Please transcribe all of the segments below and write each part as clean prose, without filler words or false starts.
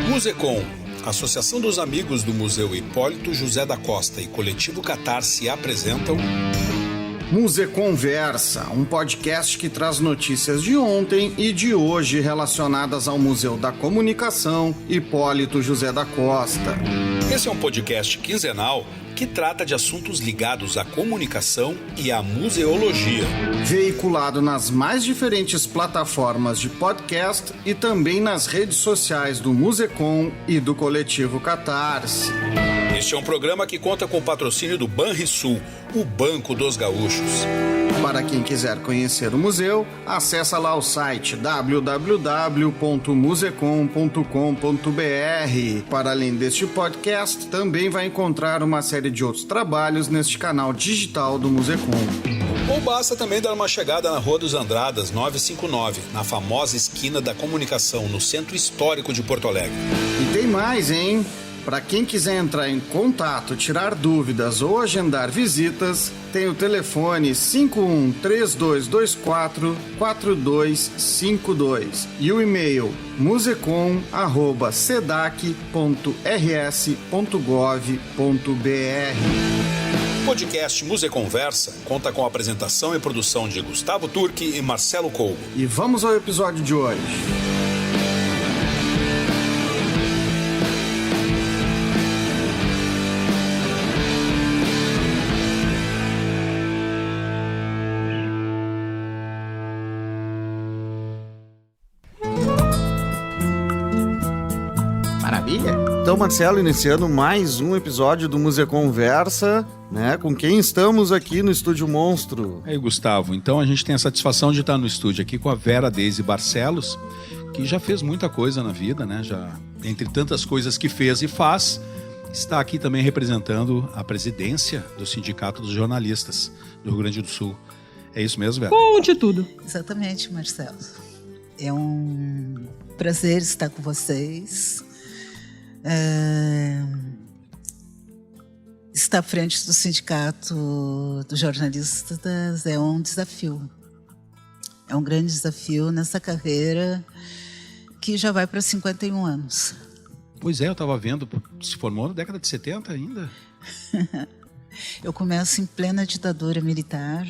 Musecom, Associação dos Amigos do Museu Hipólito José da Costa e Coletivo Catarse apresentam Museconversa, um podcast que traz notícias de ontem e de hoje relacionadas ao Museu da Comunicação Hipólito José da Costa. Esse é um podcast quinzenal que trata de assuntos ligados à comunicação e à museologia. Veiculado nas mais diferentes plataformas de podcast e também nas redes sociais do Musecom e do Coletivo Catarse. Este é um programa que conta com o patrocínio do Banrisul, o Banco dos Gaúchos. Para quem quiser conhecer o museu, acessa lá o site www.musecom.com.br. Para além deste podcast, também vai encontrar uma série de outros trabalhos neste canal digital do Musecom. Ou basta também dar uma chegada na Rua dos Andradas, 959, na famosa esquina da comunicação, no Centro Histórico de Porto Alegre. E tem mais, hein? Para quem quiser entrar em contato, tirar dúvidas ou agendar visitas, tem o telefone 513224-4252 e o e-mail musecom@sedac.rs.gov.br. O podcast Museconversa conta com a apresentação e produção de Gustavo Turque e Marcelo Colbo. E vamos ao episódio de hoje. Então, Marcelo, iniciando mais um episódio do Museconversa, né? Com quem estamos aqui no Estúdio Monstro? Aí, Gustavo, então a gente tem a satisfação de estar no estúdio aqui com a Vera Deise Barcelos, que já fez muita coisa na vida, né? Já, entre tantas coisas que fez e faz, está aqui também representando a presidência do Sindicato dos Jornalistas do Rio Grande do Sul. É isso mesmo, Vera? Conte tudo. Exatamente, Marcelo. É um prazer estar com vocês. Estar à frente do Sindicato dos Jornalistas é um desafio. É um grande desafio nessa carreira que já vai para 51 anos. Pois é, eu estava vendo, se formou na década de 70 ainda? Eu começo em plena ditadura militar,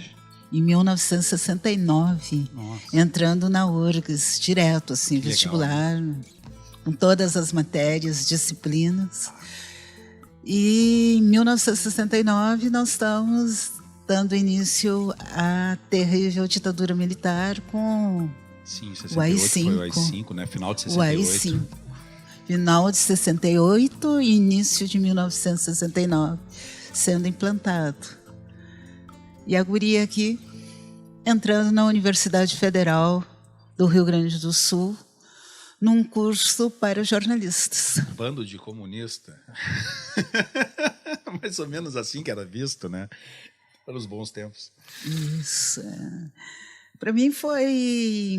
em 1969, Nossa. entrando na URGS, direto, assim, Que vestibular, legal, né? Com todas as matérias, disciplinas. E em 1969 nós estamos dando início à terrível ditadura militar com Sim, 68 o AI-5. foi o AI-5, né? Final de 68. O AI-5. Final de 68 e início de 1969 sendo implantado. E a guria aqui entrando na Universidade Federal do Rio Grande do Sul num curso para jornalistas. Bando de comunista. Mais ou menos assim que era visto, né? Para os bons tempos. Isso. Para mim foi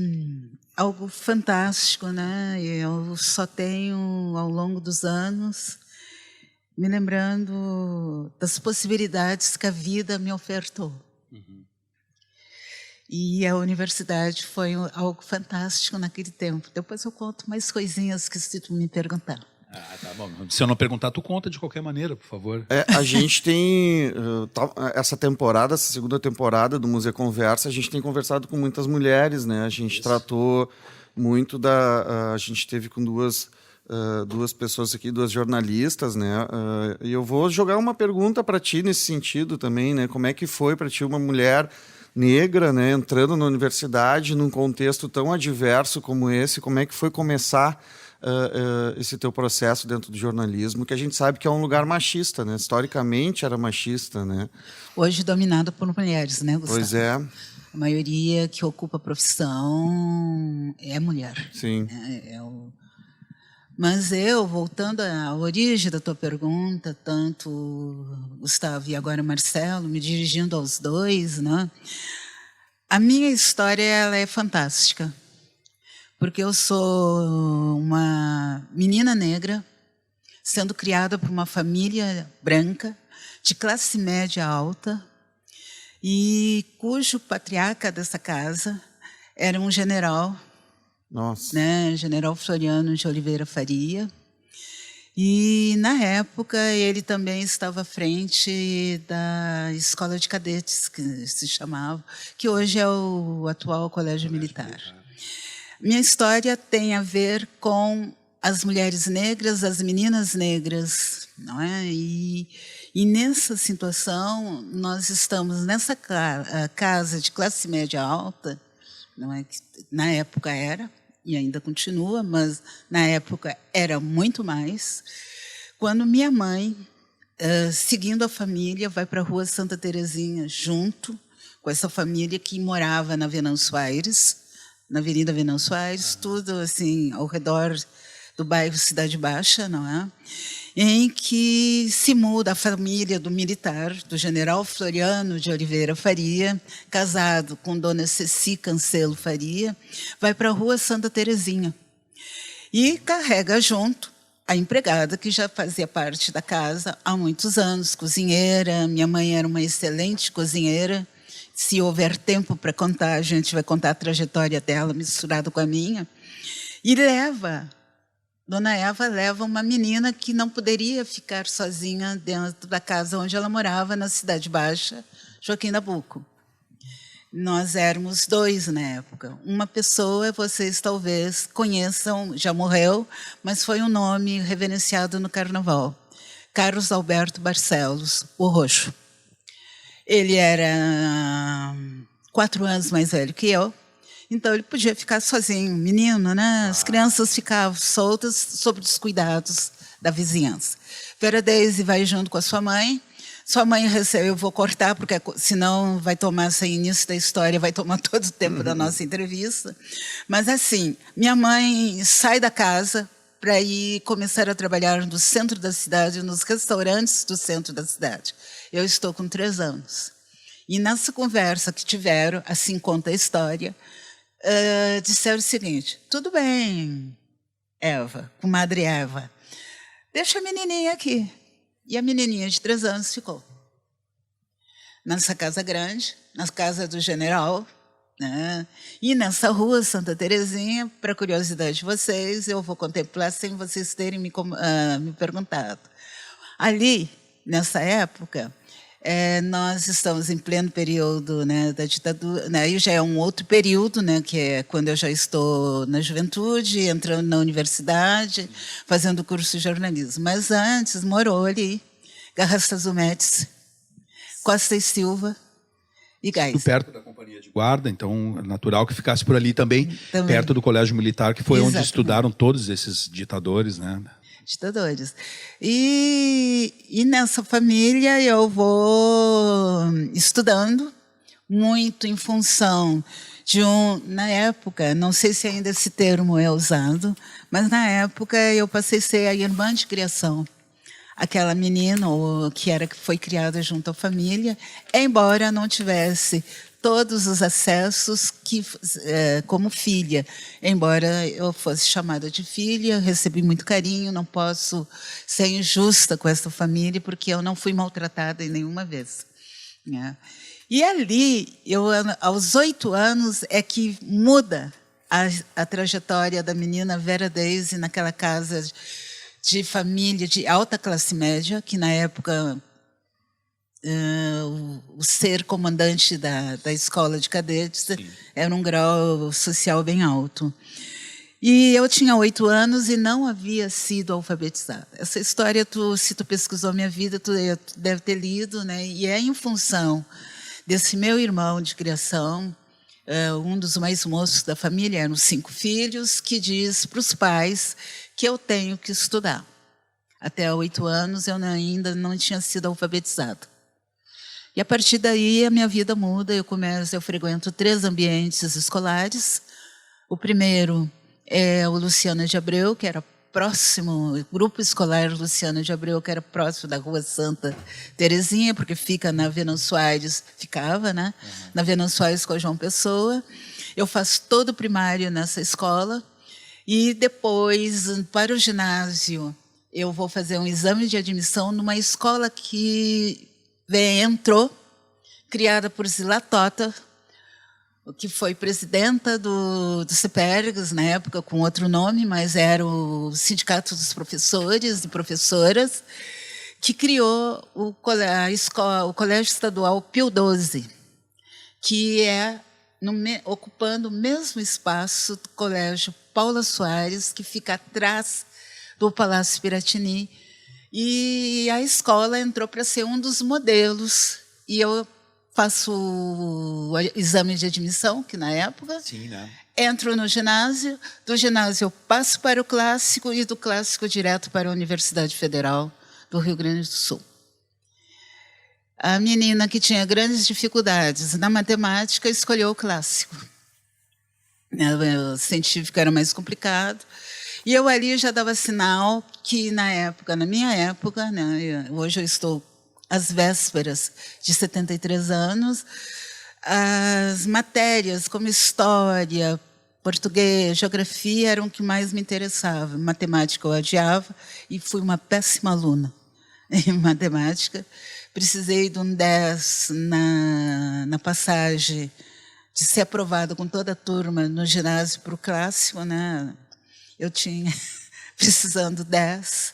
algo fantástico, né? Eu só tenho, ao longo dos anos, me lembrando das possibilidades que a vida me ofertou. Uhum. E a universidade foi algo fantástico naquele tempo. Depois eu conto mais coisinhas que se tu me perguntar. Ah, tá bom. Se eu não perguntar, tu conta de qualquer maneira, por favor. A gente tem, essa temporada, essa segunda temporada do Museconversa, a gente tem conversado com muitas mulheres, né? A gente tratou muito a gente teve com duas pessoas aqui, duas jornalistas, né? E eu vou jogar uma pergunta para ti nesse sentido também, né? Como é que foi para ti uma mulher negra, né, entrando na universidade num contexto tão adverso como esse? Como é que foi começar esse teu processo dentro do jornalismo, que a gente sabe que é um lugar machista, né? Historicamente era machista, né? Hoje dominado por mulheres, né, Gustavo? Pois é. A maioria que ocupa a profissão é mulher. Sim. Mas eu, voltando à origem da tua pergunta, tanto Gustavo e agora Marcelo, me dirigindo aos dois, né? A minha história ela é fantástica, porque eu sou uma menina negra, sendo criada por uma família branca, de classe média alta, e cujo patriarca dessa casa era um general Nossa. né? General Floriano de Oliveira Faria. E, na época, ele também estava à frente da Escola de Cadetes, que se chamava, que hoje é o atual Colégio Militar. Minha história tem a ver com as mulheres negras, as meninas negras, não é? E nessa situação, nós estamos nessa casa de classe média alta, não é? Que na época era, e ainda continua, mas na época era muito mais, quando minha mãe, seguindo a família, vai para a Rua Santa Terezinha, junto com essa família que morava na Venâncio Aires, na Avenida Venâncio Aires, tudo assim, ao redor do bairro Cidade Baixa, não é? Em que se muda a família do militar, do general Floriano de Oliveira Faria, casado com dona Ceci Cancelo Faria, vai para a Rua Santa Terezinha e carrega junto a empregada que já fazia parte da casa há muitos anos, cozinheira. Minha mãe era uma excelente cozinheira. Se houver tempo para contar, a gente vai contar a trajetória dela misturada com a minha. E Dona Eva leva uma menina que não poderia ficar sozinha dentro da casa onde ela morava, na Cidade Baixa, Joaquim Nabuco. Nós éramos 2 na época. Uma pessoa, vocês talvez conheçam, já morreu, mas foi um nome reverenciado no Carnaval. Carlos Alberto Barcelos, o Roxo. Ele era 4 anos mais velho que eu. Então, ele podia ficar sozinho, menino, né? As crianças ficavam soltas sob os cuidados da vizinhança. Vera Deise vai junto com a sua mãe. Sua mãe recebe, eu vou cortar, porque senão vai tomar, sem início da história, vai tomar todo o tempo da nossa entrevista. Mas, assim, minha mãe sai da casa para ir começar a trabalhar no centro da cidade, nos restaurantes do centro da cidade. Eu estou com 3 anos. E nessa conversa que tiveram, assim conta a história, disseram o seguinte: tudo bem, Eva, comadre Eva, deixa a menininha aqui. E a menininha de 3 anos ficou. Nessa casa grande, na casa do general, né? E nessa Rua Santa Terezinha, para curiosidade de vocês, eu vou contemplar sem vocês terem me perguntado. Ali, nessa época, nós estamos em pleno período, né, da ditadura, né, aí já é um outro período, né, que é quando eu já estou na juventude, entrando na universidade, fazendo curso de jornalismo. Mas antes morou ali Garrastazu Médici, Costa e Silva e Gás. Perto da Companhia de Guarda, então é natural que ficasse por ali também. Perto do Colégio Militar, que foi Exatamente. Onde estudaram todos esses ditadores, né? Ditadores. E nessa família eu vou estudando muito em função de na época, não sei se ainda esse termo é usado, mas na época eu passei a ser a irmã de criação. Aquela menina que foi criada junto à família, embora não tivesse todos os acessos como filha. Embora eu fosse chamada de filha, recebi muito carinho, não posso ser injusta com essa família, porque eu não fui maltratada em nenhuma vez, né? E ali, aos 8 anos, é que muda a trajetória da menina Vera Deise naquela casa de família de alta classe média, que na época o ser comandante da escola de cadetes era um grau social bem alto. E eu tinha 8 anos e não havia sido alfabetizada. Essa história, se tu pesquisou minha vida, tu deve ter lido, né? E é em função desse meu irmão de criação, um dos mais moços da família, eram 5 filhos, que diz para os pais que eu tenho que estudar. Até 8 anos eu ainda não tinha sido alfabetizada. E a partir daí a minha vida muda, eu frequento 3 ambientes escolares. O primeiro é o Luciana de Abreu, que era próximo, o grupo escolar Luciana de Abreu, que era próximo da Rua Santa Terezinha, porque fica na Venâncio Aires, ficava, né? Na Venâncio Aires com a João Pessoa. Eu faço todo o primário nessa escola e depois, para o ginásio, eu vou fazer um exame de admissão numa escola que entrou, criada por Zila Tota, que foi presidenta do CIPERGS, na época, com outro nome, mas era o Sindicato dos Professores e Professoras, que criou o Colégio Estadual Pio XII, que é ocupando o mesmo espaço do Colégio Paula Soares, que fica atrás do Palácio Piratini. E a escola entrou para ser um dos modelos. E eu faço o exame de admissão, que na época... Sim, né? Entro no ginásio, do ginásio eu passo para o clássico e do clássico direto para a Universidade Federal do Rio Grande do Sul. A menina que tinha grandes dificuldades na matemática escolheu o clássico. O científico era mais complicado. E eu ali já dava sinal que, na minha época, né, hoje eu estou às vésperas de 73 anos, as matérias como história, português, geografia eram o que mais me interessava. Matemática eu odiava e fui uma péssima aluna em matemática. Precisei de um 10 na passagem de ser aprovada com toda a turma no ginásio para o clássico, né? Eu tinha precisando 10.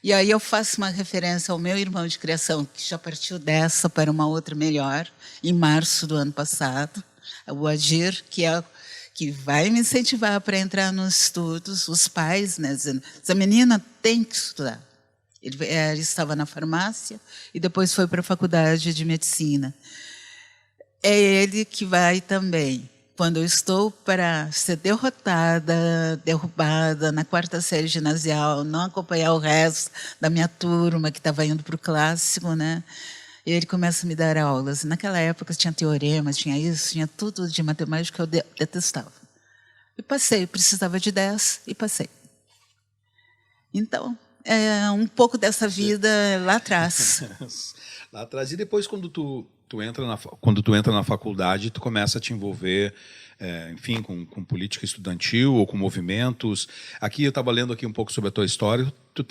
E aí eu faço uma referência ao meu irmão de criação, que já partiu dessa para uma outra melhor, em março do ano passado, o Adir, que vai me incentivar para entrar nos estudos, os pais, né, dizendo, essa menina tem que estudar. Ele estava na farmácia e depois foi para a faculdade de medicina. É ele que vai também. Quando eu estou para ser derrubada na quarta série ginasial, não acompanhar o resto da minha turma que estava indo para o clássico, né? E ele começa a me dar aulas. Naquela época tinha teoremas, tinha isso, tinha tudo de matemática que eu detestava. E passei, precisava de 10 e passei. Então, um pouco dessa vida lá atrás. Lá atrás. E depois, quando tu entra na faculdade, tu começa a te envolver, enfim, com política estudantil ou com movimentos. Aqui eu estava lendo aqui um pouco sobre a tua história. Tu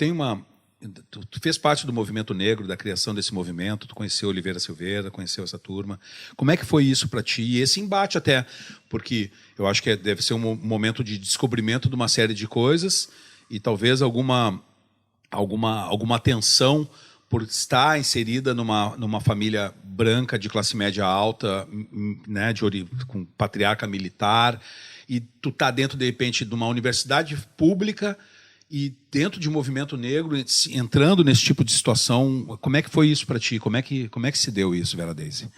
fez parte do movimento negro, da criação desse movimento. Tu conheceu Oliveira Silveira, conheceu essa turma. Como é que foi isso para ti? E esse embate até, porque eu acho que deve ser um momento de descobrimento de uma série de coisas e talvez alguma tensão por estar inserida numa família branca de classe média alta, né, com patriarca militar, e tu tá dentro, de repente, de uma universidade pública e dentro de um movimento negro, entrando nesse tipo de situação. Como é que foi isso para ti? Como é que se deu isso, Vera Deise?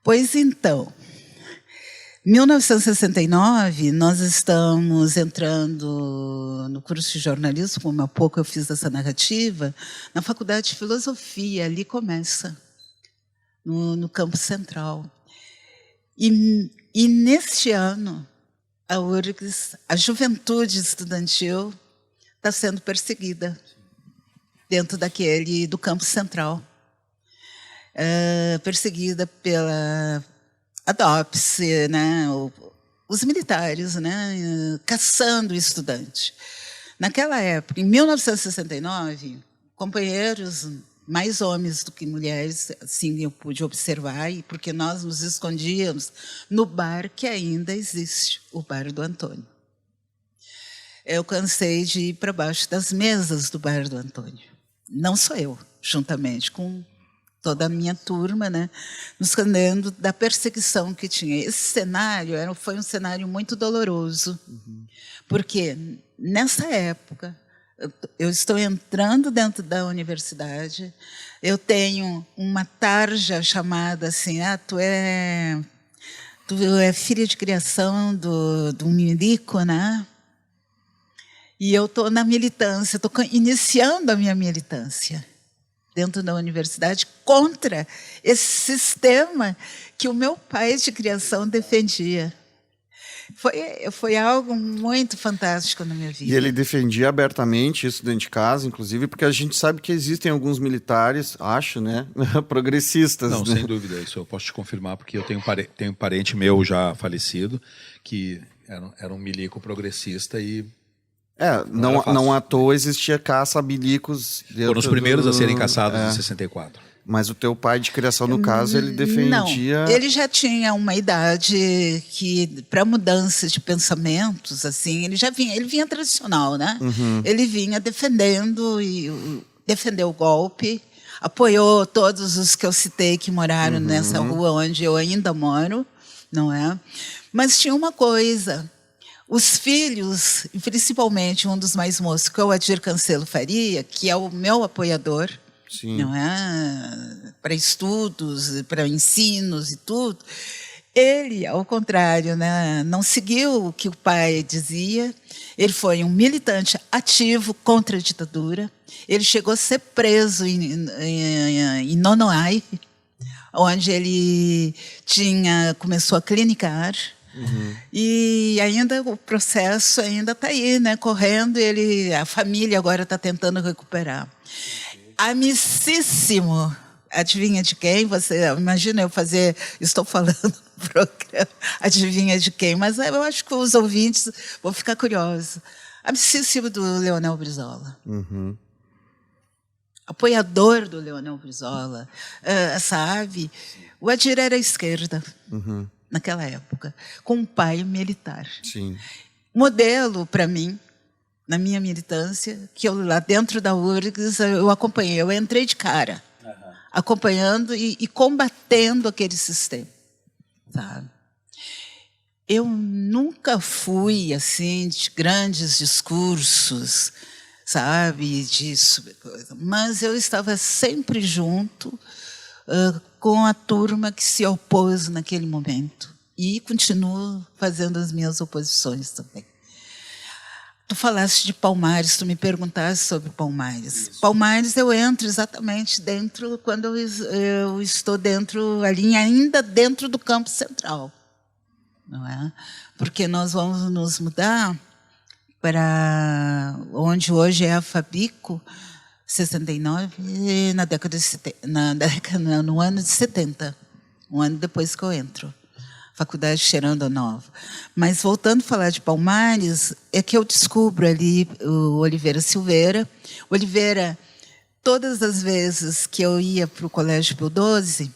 Pois então, 1969, nós estamos entrando no curso de jornalismo, como há pouco eu fiz essa narrativa, na Faculdade de Filosofia, ali começa, no campus central. E neste ano, a URGS, a juventude estudantil, está sendo perseguida dentro do campus central. Perseguida pela DOPS, né, os militares, né, caçando o estudante. Naquela época, em 1969, companheiros, mais homens do que mulheres, assim eu pude observar, e porque nós nos escondíamos no bar que ainda existe, o Bar do Antônio. Eu cansei de ir para baixo das mesas do Bar do Antônio. Não só eu, juntamente com toda a minha turma, né, nos escondendo da perseguição que tinha. Esse cenário foi um cenário muito doloroso, porque nessa época eu estou entrando dentro da universidade, eu tenho uma tarja chamada assim, tu é filha de criação do milico, né? E eu estou na militância, estou iniciando a minha militância dentro da universidade contra esse sistema que o meu pai de criação defendia. Foi algo muito fantástico na minha vida. E ele defendia abertamente isso dentro de casa, inclusive, porque a gente sabe que existem alguns militares, acho, né, progressistas. Não, né? sem dúvida, isso eu posso te confirmar, porque eu tenho um parente meu já falecido, que era um milico progressista e... não à toa existia caça a milicos. Foram os primeiros a serem caçados em 64. Mas o teu pai de criação, no caso, ele defendia... Não, ele já tinha uma idade que, para mudança de pensamentos, assim, ele vinha tradicional, né? Ele vinha defendeu o golpe, apoiou todos os que eu citei que moraram nessa rua onde eu ainda moro, não é? Mas tinha uma coisa, os filhos, principalmente um dos mais moços, que é o Adir Cancelo Faria, que é o meu apoiador, Sim. não é? Para estudos, para ensinos e tudo. Ele, ao contrário, né, não seguiu o que o pai dizia. Ele foi um militante ativo contra a ditadura. Ele chegou a ser preso em Nonoai, onde ele começou a clinicar. E ainda o processo ainda está aí, né, correndo. A família agora está tentando recuperar. Amicíssimo, adivinha de quem? Você imagina estou falando no programa, adivinha de quem? Mas eu acho que os ouvintes vão ficar curiosos. Amicíssimo do Leonel Brizola. Apoiador do Leonel Brizola, sabe? O Adir era à esquerda, naquela época, com um pai militar. Sim. Modelo, para mim, na minha militância, que eu lá dentro da URGS eu acompanhei. Eu entrei de cara, acompanhando e combatendo aquele sistema. Sabe? Eu nunca fui, assim, de grandes discursos, sabe, disso, mas eu estava sempre junto com a turma que se opôs naquele momento. E continuo fazendo as minhas oposições também. Tu falaste de Palmares, tu me perguntaste sobre Palmares. Isso. Palmares eu entro exatamente dentro, quando eu estou dentro, ali ainda dentro do campo central. Não é? Porque nós vamos nos mudar para onde hoje é a Fabico, 69, no ano de 70, um ano depois que eu entro. Faculdade Xeranda Nova. Mas, voltando a falar de Palmares, é que eu descubro ali o Oliveira Silveira. Oliveira, todas as vezes que eu ia para o Colégio Pio XII,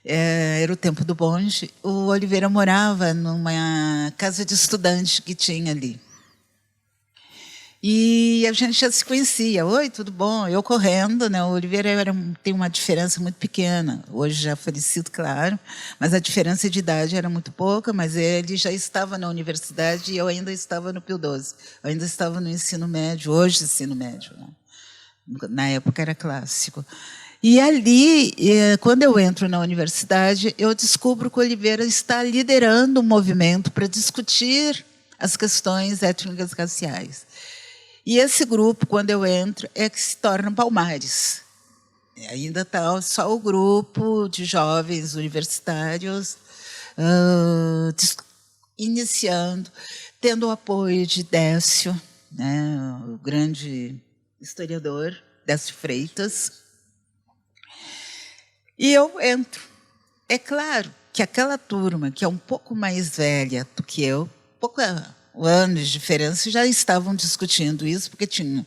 era o tempo do bonde, o Oliveira morava numa casa de estudante que tinha ali. E a gente já se conhecia. Oi, tudo bom? Eu correndo, né? O Oliveira tem uma diferença muito pequena. Hoje já falecido, claro, mas a diferença de idade era muito pouca, mas ele já estava na universidade e eu ainda estava no Pio XII. Eu ainda estava no ensino médio, hoje ensino médio, né? Na época era clássico. E ali, quando eu entro na universidade, eu descubro que o Oliveira está liderando um movimento para discutir as questões étnicas raciais. E esse grupo, quando eu entro, é que se torna Palmares. Ainda está só o grupo de jovens universitários iniciando, tendo o apoio de Décio, né, o grande historiador, Décio Freitas. E eu entro. É claro que aquela turma, que é um pouco mais velha do que eu, anos de diferença, já estavam discutindo isso, porque tinham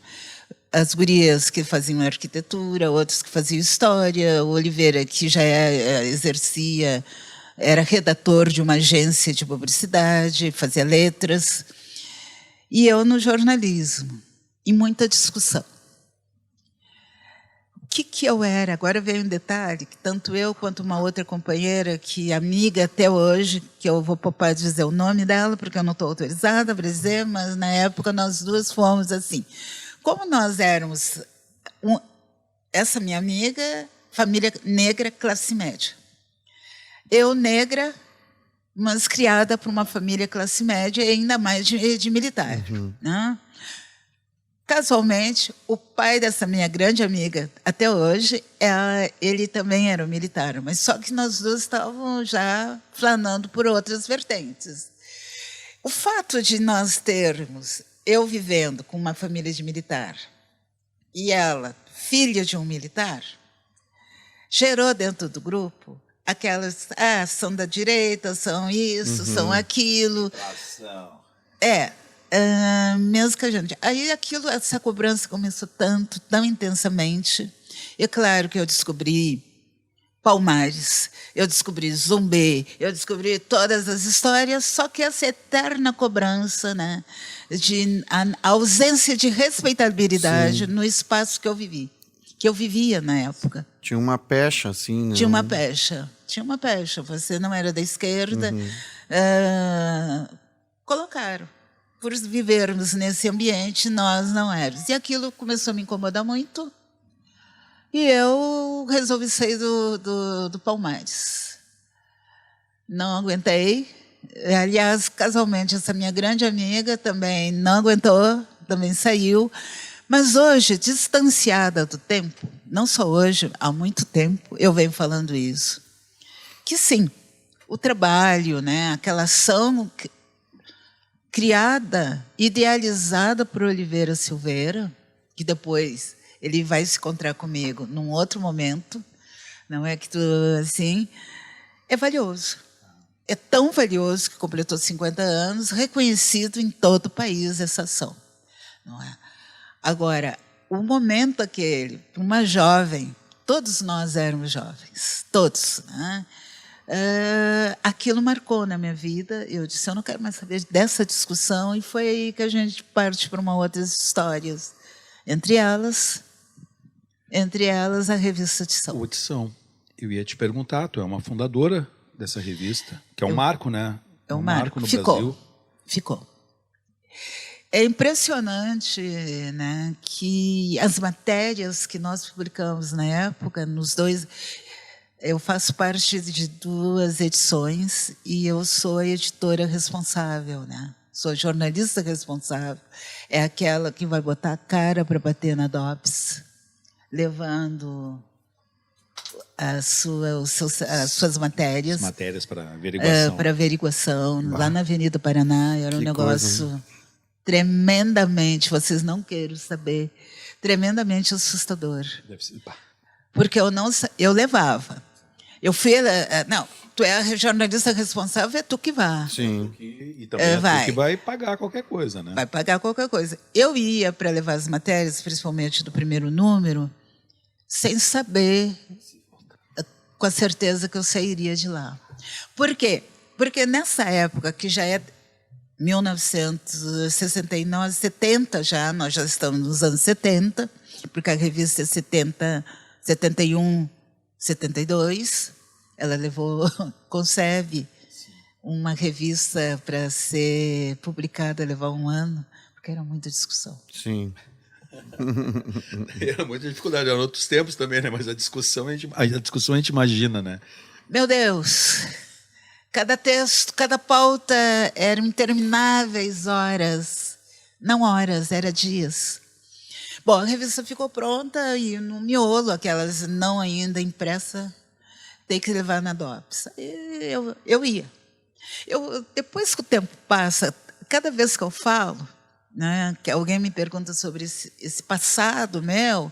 as gurias que faziam arquitetura, outros que faziam história, o Oliveira, que já era redator de uma agência de publicidade, fazia letras, e eu no jornalismo, e muita discussão. O que eu era? Agora veio um detalhe, que tanto eu quanto uma outra companheira, que amiga até hoje, que eu vou poupar de dizer o nome dela, porque eu não estou autorizada para dizer, mas na época nós duas fomos assim. Como nós éramos, essa minha amiga, família negra, classe média. Eu negra, mas criada por uma família classe média, e ainda mais de militar. Né? Casualmente, o pai dessa minha grande amiga, até hoje, ele também era um militar, mas só que nós duas estávamos já flanando por outras vertentes. O fato de nós termos, eu vivendo com uma família de militar e ela, filha de um militar, gerou dentro do grupo aquelas, são da direita, são isso, são aquilo. Mesmo que a gente... Aí essa cobrança começou tão intensamente. E claro que eu descobri Palmares, eu descobri Zumbi, eu descobri todas as histórias, só que essa eterna cobrança, né, de a ausência de respeitabilidade no espaço que eu vivia na época. Tinha uma pecha, assim, né? Tinha uma pecha. Você não era da esquerda. Colocaram. Por vivermos nesse ambiente, nós não éramos. E aquilo começou a me incomodar muito. E eu resolvi sair do Palmares. Não aguentei. Aliás, casualmente, essa minha grande amiga também não aguentou, também saiu. Mas hoje, distanciada do tempo, não só hoje, há muito tempo, eu venho falando isso. Que sim, o trabalho, né, aquela ação criada, idealizada por Oliveira Silveira, que depois ele vai se encontrar comigo num outro momento, não é que tu, assim, é valioso. É tão valioso que completou 50 anos, reconhecido em todo o país essa ação. Não é? Agora, o momento aquele, uma jovem, todos nós éramos jovens, todos, né? Aquilo marcou na minha vida. Eu disse, eu não quero mais saber dessa discussão, e foi aí que a gente parte para uma outras histórias. Entre elas a revista Tição. O Tição. Eu ia te perguntar, tu é uma fundadora dessa revista, que é um marco, né? É um marco no Brasil. Ficou. É impressionante, né, que as matérias que nós publicamos na época, nos dois... Eu faço parte de 2 edições e eu sou a editora responsável, né? Sou jornalista responsável. É aquela que vai botar a cara para bater na DOPS, levando as suas matérias. As matérias para averiguação. Para averiguação, lá na Avenida Paraná. Era um negócio tremendamente, vocês não queiram saber, tremendamente assustador. Deve ser. Porque eu levava. Eu fui... Não, tu é a jornalista responsável, é tu que vai. Sim. E também é tu que vai pagar qualquer coisa, né? Vai pagar qualquer coisa. Eu ia para levar as matérias, principalmente do primeiro número, sem saber com a certeza que eu sairia de lá. Por quê? Porque nessa época, que já é 1969, 70 já, nós já estamos nos anos 70, porque a revista é 70, 71, 72, ela concebe uma revista para ser publicada, levar 1 ano, porque era muita discussão. Sim. Era muita dificuldade, eram outros tempos também, né? Mas a discussão a gente imagina, né? Meu Deus! Cada texto, cada pauta eram intermináveis horas. Não horas, era dias. Bom, a revista ficou pronta e no miolo, aquelas não ainda impressa, tem que levar na DOPS. Eu ia. Depois que o tempo passa, cada vez que eu falo, né, que alguém me pergunta sobre esse passado meu,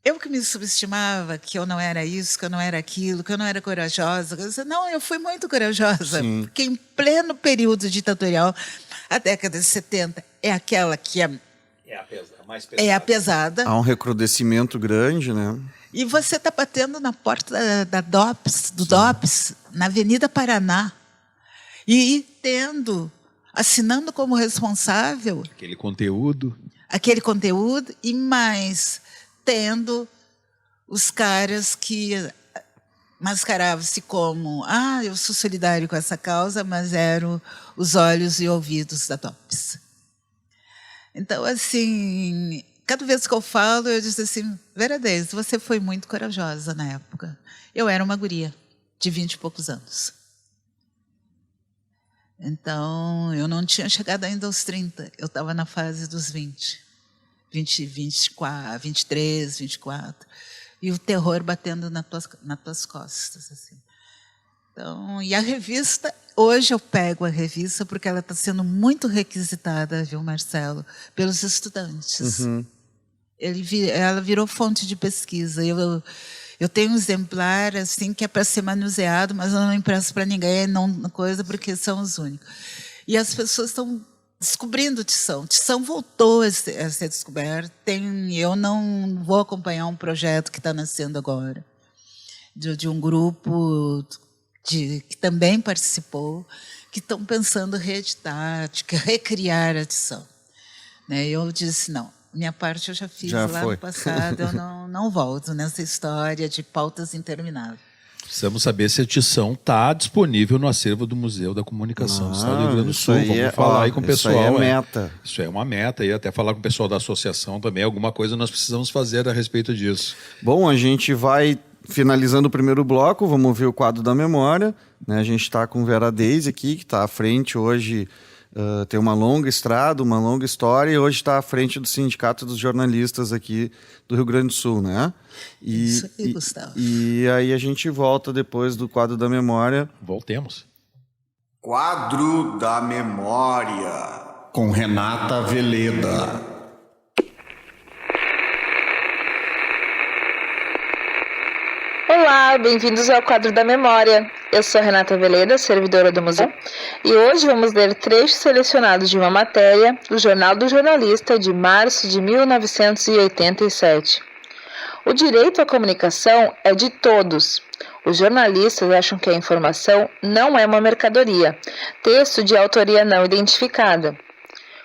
eu que me subestimava, que eu não era isso, que eu não era aquilo, que eu não era corajosa. Eu disse, não, eu fui muito corajosa, Sim. porque em pleno período ditatorial, a década de 70 é aquela que é mais pesada. É a pesada. Há um recrudescimento grande, né? E você está batendo na porta da DOPS, do DOPS, na Avenida Paraná, e assinando como responsável aquele conteúdo, e mais tendo os caras que mascaravam-se como eu sou solidário com essa causa, mas eram os olhos e ouvidos da DOPS. Então, assim, cada vez que eu falo, eu disse assim, Vera Deise, você foi muito corajosa na época. Eu era uma guria de 20 e poucos anos. Então, eu não tinha chegado ainda aos 30. Eu estava na fase dos 20. 24, 23, 24. E o terror batendo nas tuas costas, assim. Então, e a revista, hoje eu pego a revista porque ela está sendo muito requisitada, viu, Marcelo, pelos estudantes. Uhum. Ela virou fonte de pesquisa. Eu tenho um exemplar assim que é para ser manuseado, mas eu não empresto para ninguém, não coisa, porque são os únicos. E as pessoas estão descobrindo Tição. Tição voltou a ser descoberto. Eu não vou acompanhar um projeto que está nascendo agora. de um grupo que também participou, que estão pensando reeditar, recriar a edição. Né? Eu disse, não, minha parte eu já fiz no passado, eu não volto nessa história de pautas intermináveis. Precisamos saber se a edição está disponível no acervo do Museu da Comunicação do Estado do Rio Grande do Sul. Vamos falar aí com o pessoal. Isso aí é meta. Isso é uma meta, e até falar com o pessoal da associação também, alguma coisa nós precisamos fazer a respeito disso. Bom, a gente vai finalizando o primeiro bloco, vamos ver o quadro da memória. Né? A gente está com Vera Deise aqui, que está à frente hoje, tem uma longa estrada, uma longa história, e hoje está à frente do Sindicato dos Jornalistas aqui do Rio Grande do Sul, né? Isso aí, Gustavo. E aí a gente volta depois do quadro da memória. Voltemos. Quadro da memória, com Renata Veleda. Olá, bem-vindos ao quadro da memória. Eu sou Renata Veleda, servidora do museu, e hoje vamos ler trechos selecionados de uma matéria do Jornal do Jornalista de março de 1987. O direito à comunicação é de todos. Os jornalistas acham que a informação não é uma mercadoria, texto de autoria não identificada.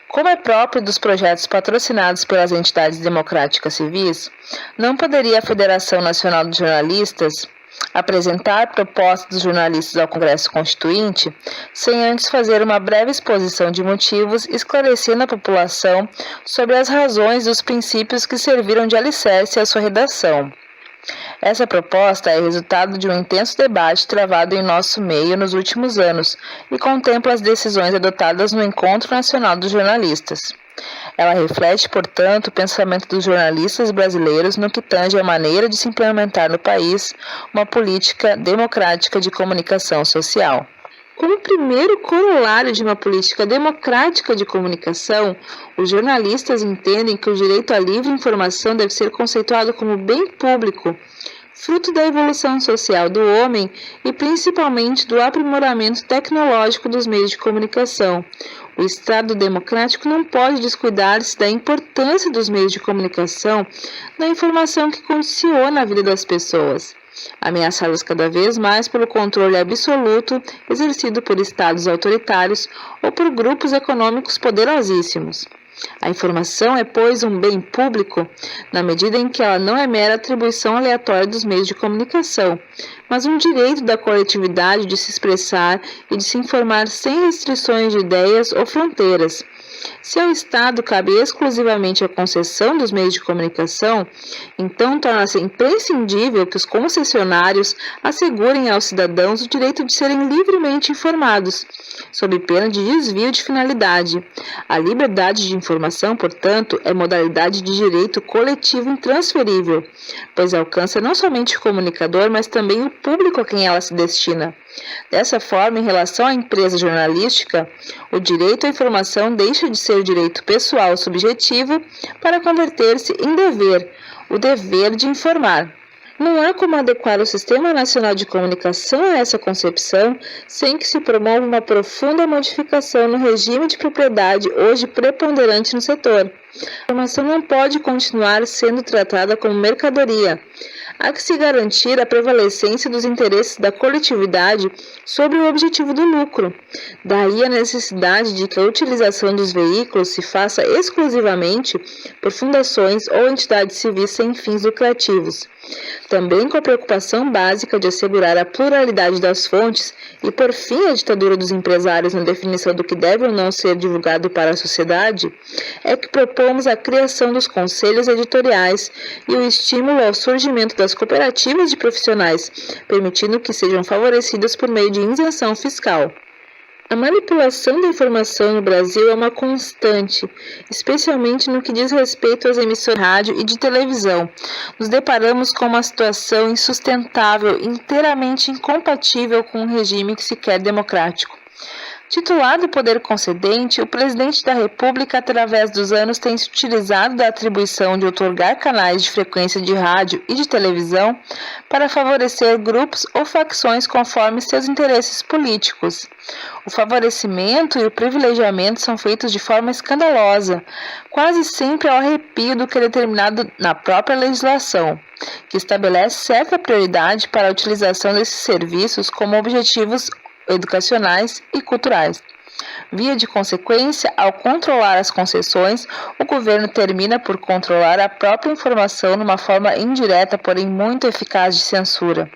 Como é próprio dos projetos patrocinados pelas entidades democráticas civis, não poderia a Federação Nacional dos Jornalistas apresentar propostas dos jornalistas ao Congresso Constituinte sem antes fazer uma breve exposição de motivos, esclarecendo a população sobre as razões e os princípios que serviram de alicerce à sua redação. Essa proposta é resultado de um intenso debate travado em nosso meio nos últimos anos e contempla as decisões adotadas no Encontro Nacional dos Jornalistas. Ela reflete, portanto, o pensamento dos jornalistas brasileiros no que tange à maneira de se implementar no país uma política democrática de comunicação social. Como primeiro corolário de uma política democrática de comunicação, os jornalistas entendem que o direito à livre informação deve ser conceituado como bem público, fruto da evolução social do homem e principalmente do aprimoramento tecnológico dos meios de comunicação. O Estado democrático não pode descuidar-se da importância dos meios de comunicação na informação que condiciona a vida das pessoas, ameaçadas cada vez mais pelo controle absoluto exercido por estados autoritários ou por grupos econômicos poderosíssimos. A informação é, pois, um bem público, na medida em que ela não é mera atribuição aleatória dos meios de comunicação, mas um direito da coletividade de se expressar e de se informar sem restrições de ideias ou fronteiras. Se ao Estado cabe exclusivamente a concessão dos meios de comunicação, então torna-se imprescindível que os concessionários assegurem aos cidadãos o direito de serem livremente informados, sob pena de desvio de finalidade. A liberdade de informação, portanto, é modalidade de direito coletivo intransferível, pois alcança não somente o comunicador, mas também o público a quem ela se destina. Dessa forma, em relação à empresa jornalística, o direito à informação deixa de ser direito pessoal subjetivo para converter-se em dever, o dever de informar. Não há como adequar o Sistema Nacional de Comunicação a essa concepção sem que se promova uma profunda modificação no regime de propriedade hoje preponderante no setor. A informação não pode continuar sendo tratada como mercadoria. Há que se garantir a prevalecência dos interesses da coletividade sobre o objetivo do lucro. Daí a necessidade de que a utilização dos veículos se faça exclusivamente por fundações ou entidades civis sem fins lucrativos. Também com a preocupação básica de assegurar a pluralidade das fontes e, por fim, a ditadura dos empresários na definição do que deve ou não ser divulgado para a sociedade, é que propomos a criação dos conselhos editoriais e o estímulo ao surgimento das cooperativas de profissionais, permitindo que sejam favorecidas por meio de isenção fiscal. A manipulação da informação no Brasil é uma constante, especialmente no que diz respeito às emissoras de rádio e de televisão. Nos deparamos com uma situação insustentável, inteiramente incompatível com um regime que se quer democrático. Titular do poder concedente, o presidente da República, através dos anos, tem se utilizado da atribuição de outorgar canais de frequência de rádio e de televisão para favorecer grupos ou facções conforme seus interesses políticos. O favorecimento e o privilegiamento são feitos de forma escandalosa, quase sempre ao arrepio do que é determinado na própria legislação, que estabelece certa prioridade para a utilização desses serviços como objetivos educacionais e culturais. Via de consequência, ao controlar as concessões, o governo termina por controlar a própria informação numa forma indireta, porém muito eficaz de censura.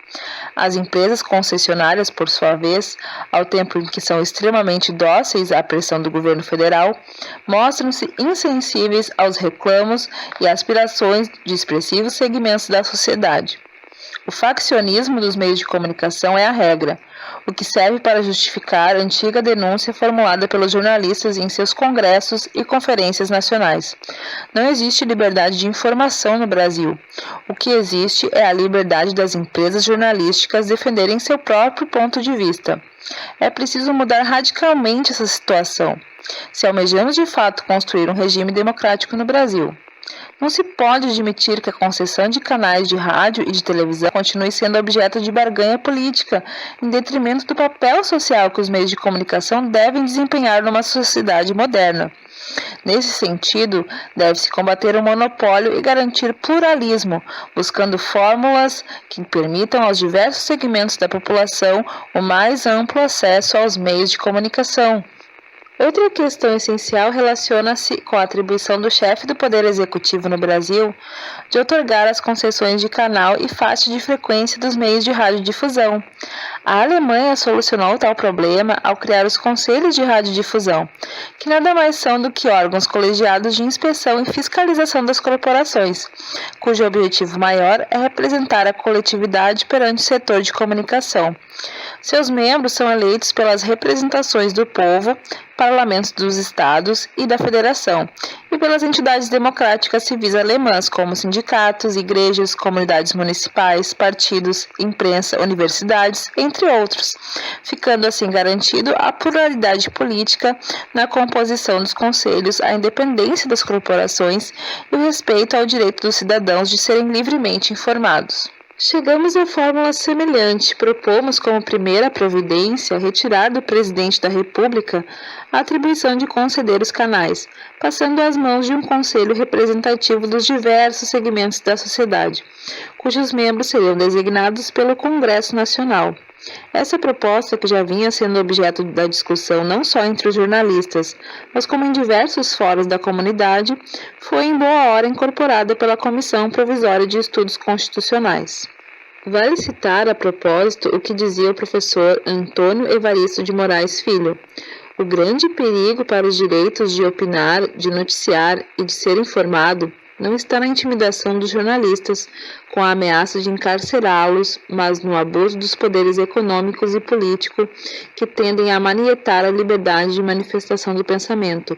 As empresas concessionárias, por sua vez, ao tempo em que são extremamente dóceis à pressão do governo federal, mostram-se insensíveis aos reclamos e aspirações de expressivos segmentos da sociedade. O faccionismo dos meios de comunicação é a regra, o que serve para justificar a antiga denúncia formulada pelos jornalistas em seus congressos e conferências nacionais. Não existe liberdade de informação no Brasil. O que existe é a liberdade das empresas jornalísticas defenderem seu próprio ponto de vista. É preciso mudar radicalmente essa situação, se almejamos de fato construir um regime democrático no Brasil. Não se pode admitir que a concessão de canais de rádio e de televisão continue sendo objeto de barganha política, em detrimento do papel social que os meios de comunicação devem desempenhar numa sociedade moderna. Nesse sentido, deve-se combater o monopólio e garantir pluralismo, buscando fórmulas que permitam aos diversos segmentos da população o mais amplo acesso aos meios de comunicação. Outra questão essencial relaciona-se com a atribuição do chefe do Poder Executivo no Brasil de outorgar as concessões de canal e faixa de frequência dos meios de radiodifusão. A Alemanha solucionou tal problema ao criar os Conselhos de Radiodifusão, que nada mais são do que órgãos colegiados de inspeção e fiscalização das corporações, cujo objetivo maior é representar a coletividade perante o setor de comunicação. Seus membros são eleitos pelas representações do povo, parlamentos dos estados e da federação, e pelas entidades democráticas civis alemãs, como sindicatos, igrejas, comunidades municipais, partidos, imprensa, universidades, entre outros, ficando assim garantido a pluralidade política na composição dos conselhos, a independência das corporações e o respeito ao direito dos cidadãos de serem livremente informados. Chegamos a fórmula semelhante. Propomos como primeira providência retirar do presidente da República a atribuição de conceder os canais, passando às mãos de um conselho representativo dos diversos segmentos da sociedade, cujos membros seriam designados pelo Congresso Nacional. Essa proposta, que já vinha sendo objeto da discussão não só entre os jornalistas, mas como em diversos fóruns da comunidade, foi em boa hora incorporada pela Comissão Provisória de Estudos Constitucionais. Vale citar, a propósito, o que dizia o professor Antônio Evaristo de Moraes Filho: o grande perigo para os direitos de opinar, de noticiar e de ser informado não está na intimidação dos jornalistas, com a ameaça de encarcerá-los, mas no abuso dos poderes econômicos e políticos que tendem a manietar a liberdade de manifestação do pensamento,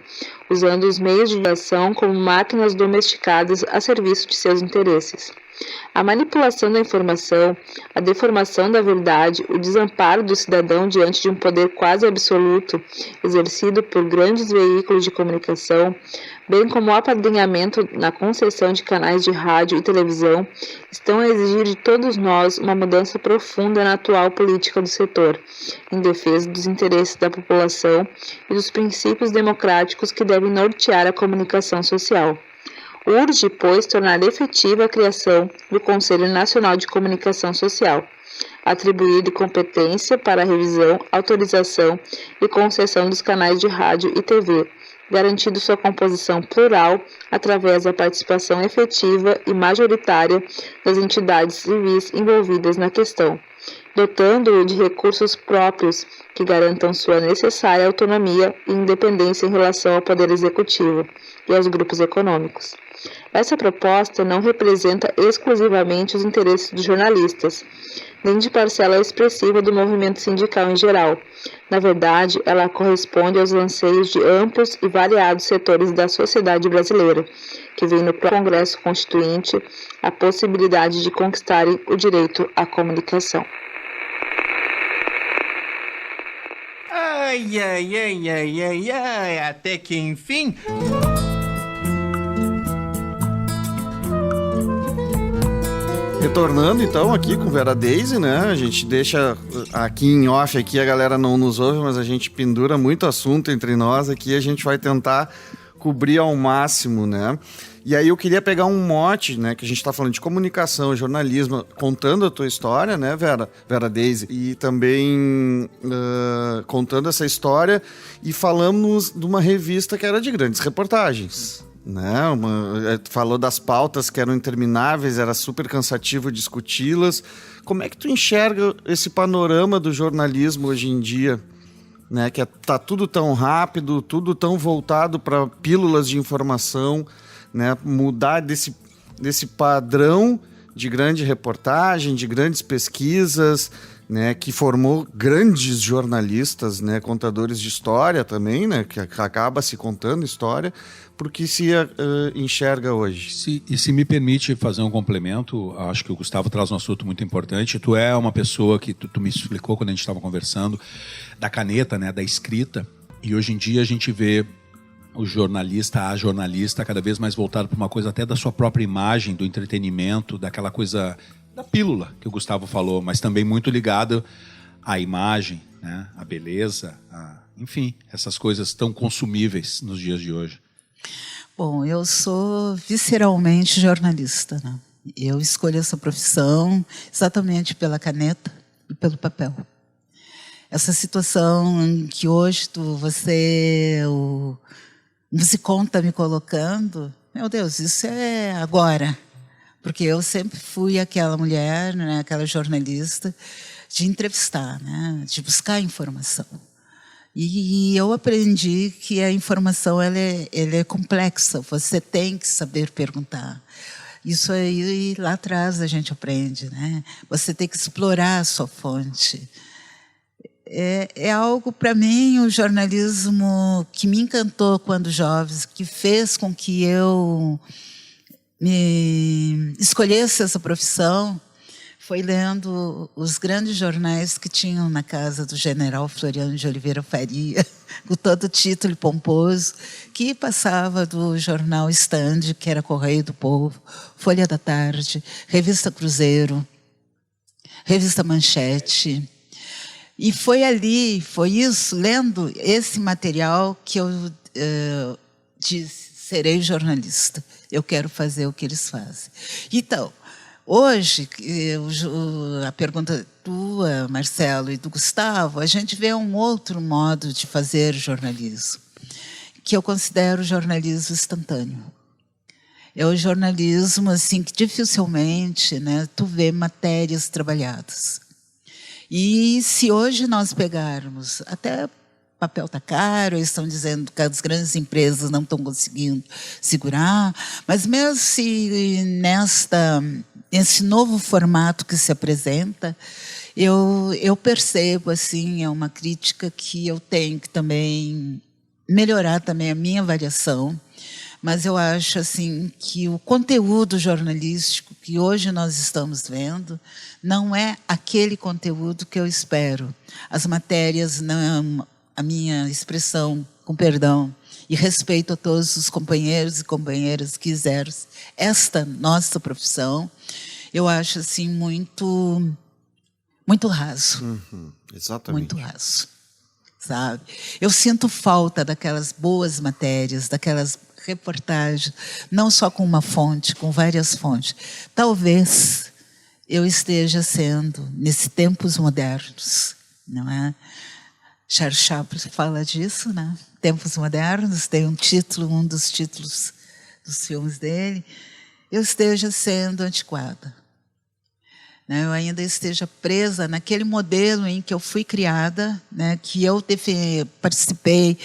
usando os meios de ação como máquinas domesticadas a serviço de seus interesses. A manipulação da informação, a deformação da verdade, o desamparo do cidadão diante de um poder quase absoluto, exercido por grandes veículos de comunicação, bem como o apadrinhamento na concessão de canais de rádio e televisão, estão a exigir de todos nós uma mudança profunda na atual política do setor, em defesa dos interesses da população e dos princípios democráticos que devem nortear a comunicação social. Urge, pois, tornar efetiva a criação do Conselho Nacional de Comunicação Social, atribuir-lhe competência para a revisão, autorização e concessão dos canais de rádio e TV, garantindo sua composição plural através da participação efetiva e majoritária das entidades civis envolvidas na questão, dotando-o de recursos próprios que garantam sua necessária autonomia e independência em relação ao Poder Executivo e aos grupos econômicos. Essa proposta não representa exclusivamente os interesses dos jornalistas, nem de parcela expressiva do movimento sindical em geral. Na verdade, ela corresponde aos anseios de amplos e variados setores da sociedade brasileira, que veem no Congresso Constituinte a possibilidade de conquistarem o direito à comunicação. Ai, ai, ai, ai, ai, ai, até que enfim. Retornando então aqui com Vera Daisy, né? A gente deixa aqui em off, aqui a galera não nos ouve, mas a gente pendura muito assunto entre nós aqui, a gente vai tentar cobrir ao máximo, né? E aí eu queria pegar um mote, né, que a gente está falando de comunicação, jornalismo, contando a tua história, né, Vera Daisy, e também contando essa história e falamos de uma revista que era de grandes reportagens, né? Falou das pautas que eram intermináveis, era super cansativo discuti-las. Como é que tu enxerga esse panorama do jornalismo hoje em dia? Né, que tá tudo tão rápido, tudo tão voltado para pílulas de informação, né, mudar desse padrão de grande reportagem, de grandes pesquisas, né, que formou grandes jornalistas, né, contadores de história também, né, que acaba se contando história, porque se enxerga hoje. Se me permite fazer um complemento, acho que o Gustavo traz um assunto muito importante. Tu é uma pessoa que tu me explicou quando a gente estava conversando da caneta, né, da escrita, e hoje em dia a gente vê o jornalista, a jornalista cada vez mais voltado para uma coisa até da sua própria imagem, do entretenimento, daquela coisa da pílula que o Gustavo falou, mas também muito ligado à imagem, né, à beleza, enfim, essas coisas tão consumíveis nos dias de hoje. Bom, eu sou visceralmente jornalista, né? Eu escolho essa profissão exatamente pela caneta e pelo papel. Essa situação que hoje você está me colocando, meu Deus, isso é agora. Porque eu sempre fui aquela mulher, né, aquela jornalista de entrevistar, né, de buscar informação. E eu aprendi que a informação ela é complexa, você tem que saber perguntar. Isso aí lá atrás a gente aprende, né? Você tem que explorar a sua fonte. É algo, para mim, o jornalismo que me encantou quando jovem, que fez com que eu me escolhesse essa profissão, foi lendo os grandes jornais que tinham na casa do general Floriano de Oliveira Faria, com todo título pomposo, que passava do jornal Stand, que era Correio do Povo, Folha da Tarde, Revista Cruzeiro, Revista Manchete. E foi isso, lendo esse material, que eu disse, serei jornalista, eu quero fazer o que eles fazem. Então, hoje, a pergunta tua, Marcelo, e do Gustavo, a gente vê um outro modo de fazer jornalismo, que eu considero jornalismo instantâneo. É o jornalismo assim, que dificilmente, né, tu vê matérias trabalhadas. E se hoje nós pegarmos, até papel está caro, eles estão dizendo que as grandes empresas não estão conseguindo segurar, mas mesmo se nesse novo formato que se apresenta, eu percebo, assim, é uma crítica que eu tenho que também melhorar também a minha avaliação, mas eu acho assim que o conteúdo jornalístico que hoje nós estamos vendo não é aquele conteúdo que eu espero. As matérias, não, a minha expressão, com perdão, e respeito a todos os companheiros e companheiras que exercem esta nossa profissão, eu acho assim muito raso. Exatamente. Muito raso, sabe? Eu sinto falta daquelas boas matérias, daquelas reportagens, não só com uma fonte, com várias fontes. Talvez eu esteja sendo, nesses tempos modernos, não é? Charles Chaplin fala disso, né? Tempos modernos, tem um dos títulos dos filmes dele. Eu esteja sendo antiquada. Né? Eu ainda esteja presa naquele modelo em que eu fui criada, né? Que eu participei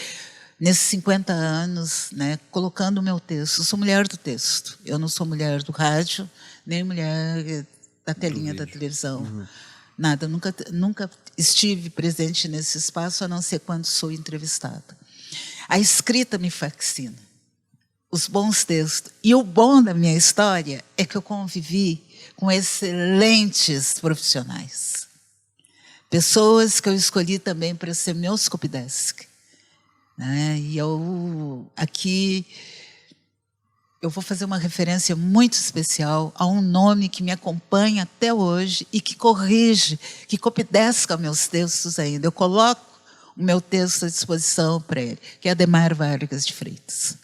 nesses 50 anos, né? Colocando o meu texto. Eu sou mulher do texto. Eu não sou mulher do rádio, nem mulher da telinha da televisão. Nada, nunca estive presente nesse espaço, a não ser quando sou entrevistada. A escrita me fascina, os bons textos. E o bom da minha história é que eu convivi com excelentes profissionais. pessoas que eu escolhi também para ser meus copydesk, né? E aqui eu vou fazer uma referência muito especial a um nome que me acompanha até hoje e que corrige, que copydesca meus textos ainda. Eu coloco o meu texto à disposição para ele, que é Adhemar Vargas de Freitas.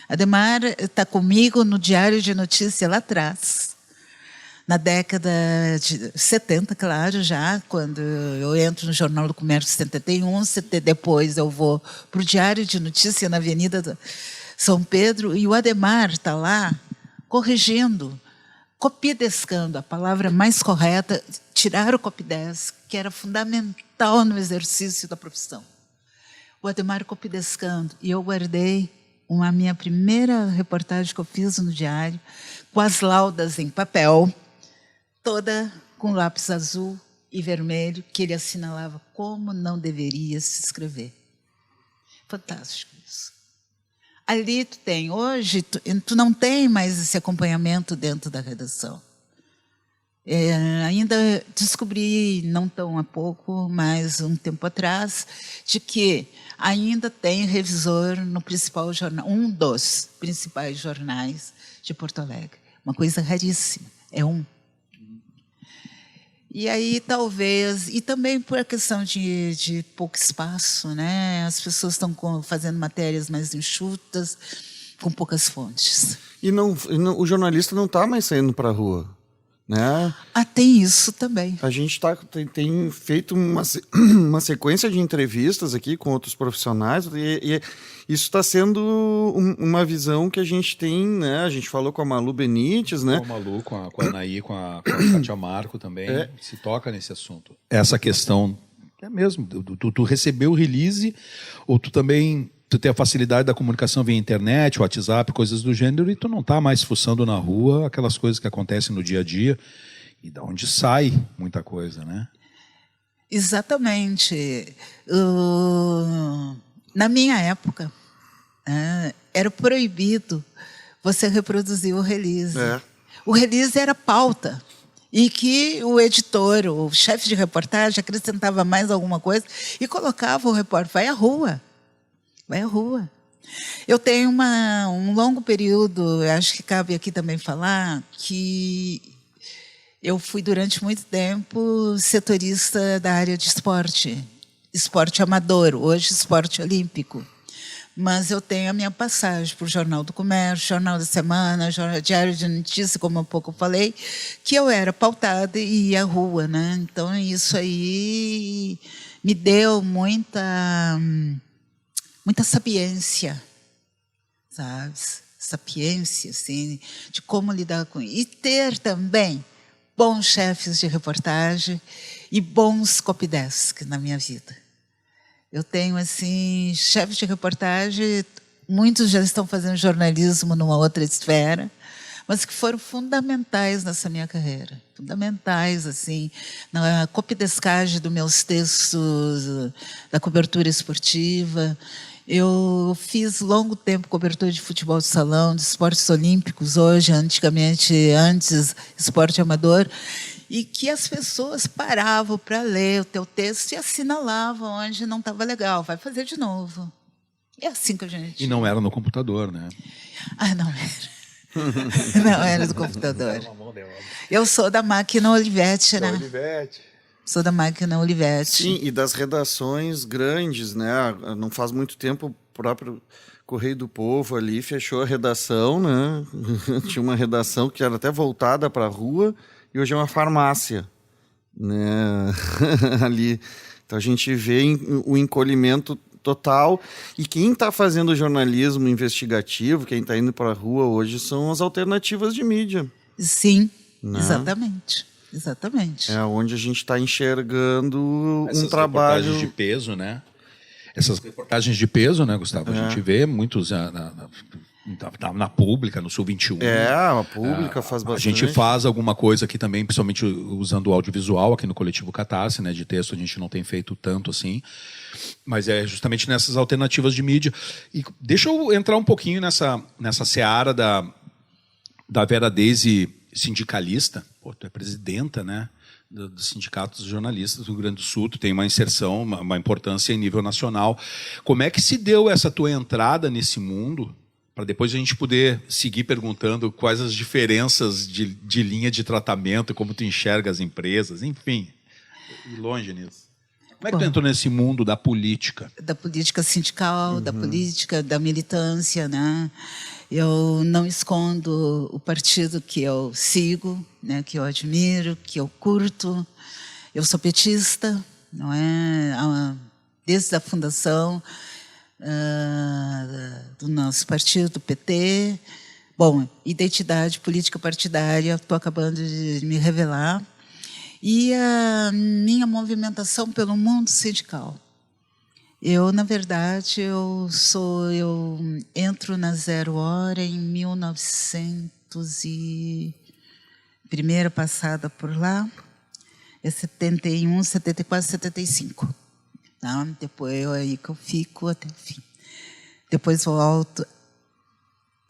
Adhemar está comigo no Diário de Notícia lá atrás, na década de 70, claro, já, quando eu entro no Jornal do Comércio em 71, depois eu vou para o Diário de Notícia na Avenida São Pedro, e o Adhemar está lá corrigindo, copidescando, a palavra mais correta, tirar o copydesk, que era fundamental no exercício da profissão. O Adhemar copidescando, e eu guardei a minha primeira reportagem que eu fiz no Diário, com as laudas em papel, toda com lápis azul e vermelho, que ele assinalava como não deveria se escrever. Fantástico isso. Ali tu tem, hoje, tu não tem mais esse acompanhamento dentro da redação. Ainda descobri, não tão há pouco, mas um tempo atrás, de que ainda tem revisor no principal jornal, um dos principais jornais de Porto Alegre. Uma coisa raríssima, é um. E aí, talvez, e também por a questão de pouco espaço, né? As pessoas estão fazendo matérias mais enxutas, com poucas fontes. E o jornalista não está mais saindo para a rua, né? Tem isso também. A gente tem feito uma sequência de entrevistas aqui com outros profissionais, e isso está sendo uma visão que a gente tem, né? A gente falou com a Malu Benites, né? Com a Malu, com a Anaí, com a Kátia Marco também, se toca nesse assunto. Essa questão, é mesmo, tu recebeu o release, ou tu também... Tu tem a facilidade da comunicação via internet, WhatsApp, coisas do gênero, e tu não está mais fuçando na rua aquelas coisas que acontecem no dia a dia e da onde sai muita coisa, né? Exatamente. Na minha época, era proibido você reproduzir o release. O release era pauta. E que o editor, o chefe de reportagem, acrescentava mais alguma coisa e colocava o repórter, vai à rua. Vai à rua. Eu tenho um longo período, acho que cabe aqui também falar, que eu fui durante muito tempo setorista da área de esporte amador, hoje esporte olímpico. Mas eu tenho a minha passagem para o Jornal do Comércio, Jornal da Semana, Diário de Notícia, como há pouco eu falei, que eu era pautada e ia à rua, né? Então, isso aí me deu muita sapiência, sabe? Sapiência, assim, de como lidar com isso. E ter também bons chefes de reportagem e bons copydesk na minha vida. Eu tenho, assim, chefes de reportagem, muitos já estão fazendo jornalismo numa outra esfera, mas que foram fundamentais nessa minha carreira. Fundamentais, assim, na copydescagem dos meus textos, da cobertura esportiva. Eu fiz longo tempo cobertura de futebol de salão, de esportes olímpicos, hoje, antes esporte amador, e que as pessoas paravam para ler o teu texto e assinalavam onde não estava legal. Vai fazer de novo. É assim que a gente... E não era no computador, né? Não era. Não era do computador. Eu sou da máquina Olivetti, né? Sou da máquina Olivetti. Sim, e das redações grandes, né? Não faz muito tempo o próprio Correio do Povo ali fechou a redação, né? Tinha uma redação que era até voltada para a rua e hoje é uma farmácia, né? Ali. Então a gente vê o encolhimento total. E quem está fazendo jornalismo investigativo, quem está indo para a rua hoje, são as alternativas de mídia. Sim, né? Exatamente. É onde a gente está enxergando essas um trabalho... reportagens de peso, né? Essas reportagens de peso, né, Gustavo? A gente vê muitos na Pública, no Sul 21. A Pública faz bastante. A gente faz alguma coisa aqui também, principalmente usando o audiovisual aqui no Coletivo Catarse, né? De texto a gente não tem feito tanto assim. Mas é justamente nessas alternativas de mídia. E deixa eu entrar um pouquinho nessa seara da Vera Deise sindicalista. Pô, tu é presidenta, né? dos sindicatos dos jornalistas do Rio Grande do Sul. Tu tem uma inserção, uma importância em nível nacional. Como é que se deu essa tua entrada nesse mundo, para depois a gente poder seguir perguntando quais as diferenças de linha de tratamento, como tu enxerga as empresas, enfim, ir longe nisso. Como é que tu entrou nesse mundo da política? Da política sindical, da política, da militância, né? Eu não escondo o partido que eu sigo, né, que eu admiro, que eu curto. Eu sou petista, não é? Desde a fundação do nosso partido, do PT. Bom, identidade política partidária, estou acabando de me revelar. E a minha movimentação pelo mundo sindical. Eu, na verdade, eu entro na Zero Hora em 1900 e primeira passada por lá, é 71, 74, 75. Tá? Depois é aí que eu fico até o fim. Depois volto.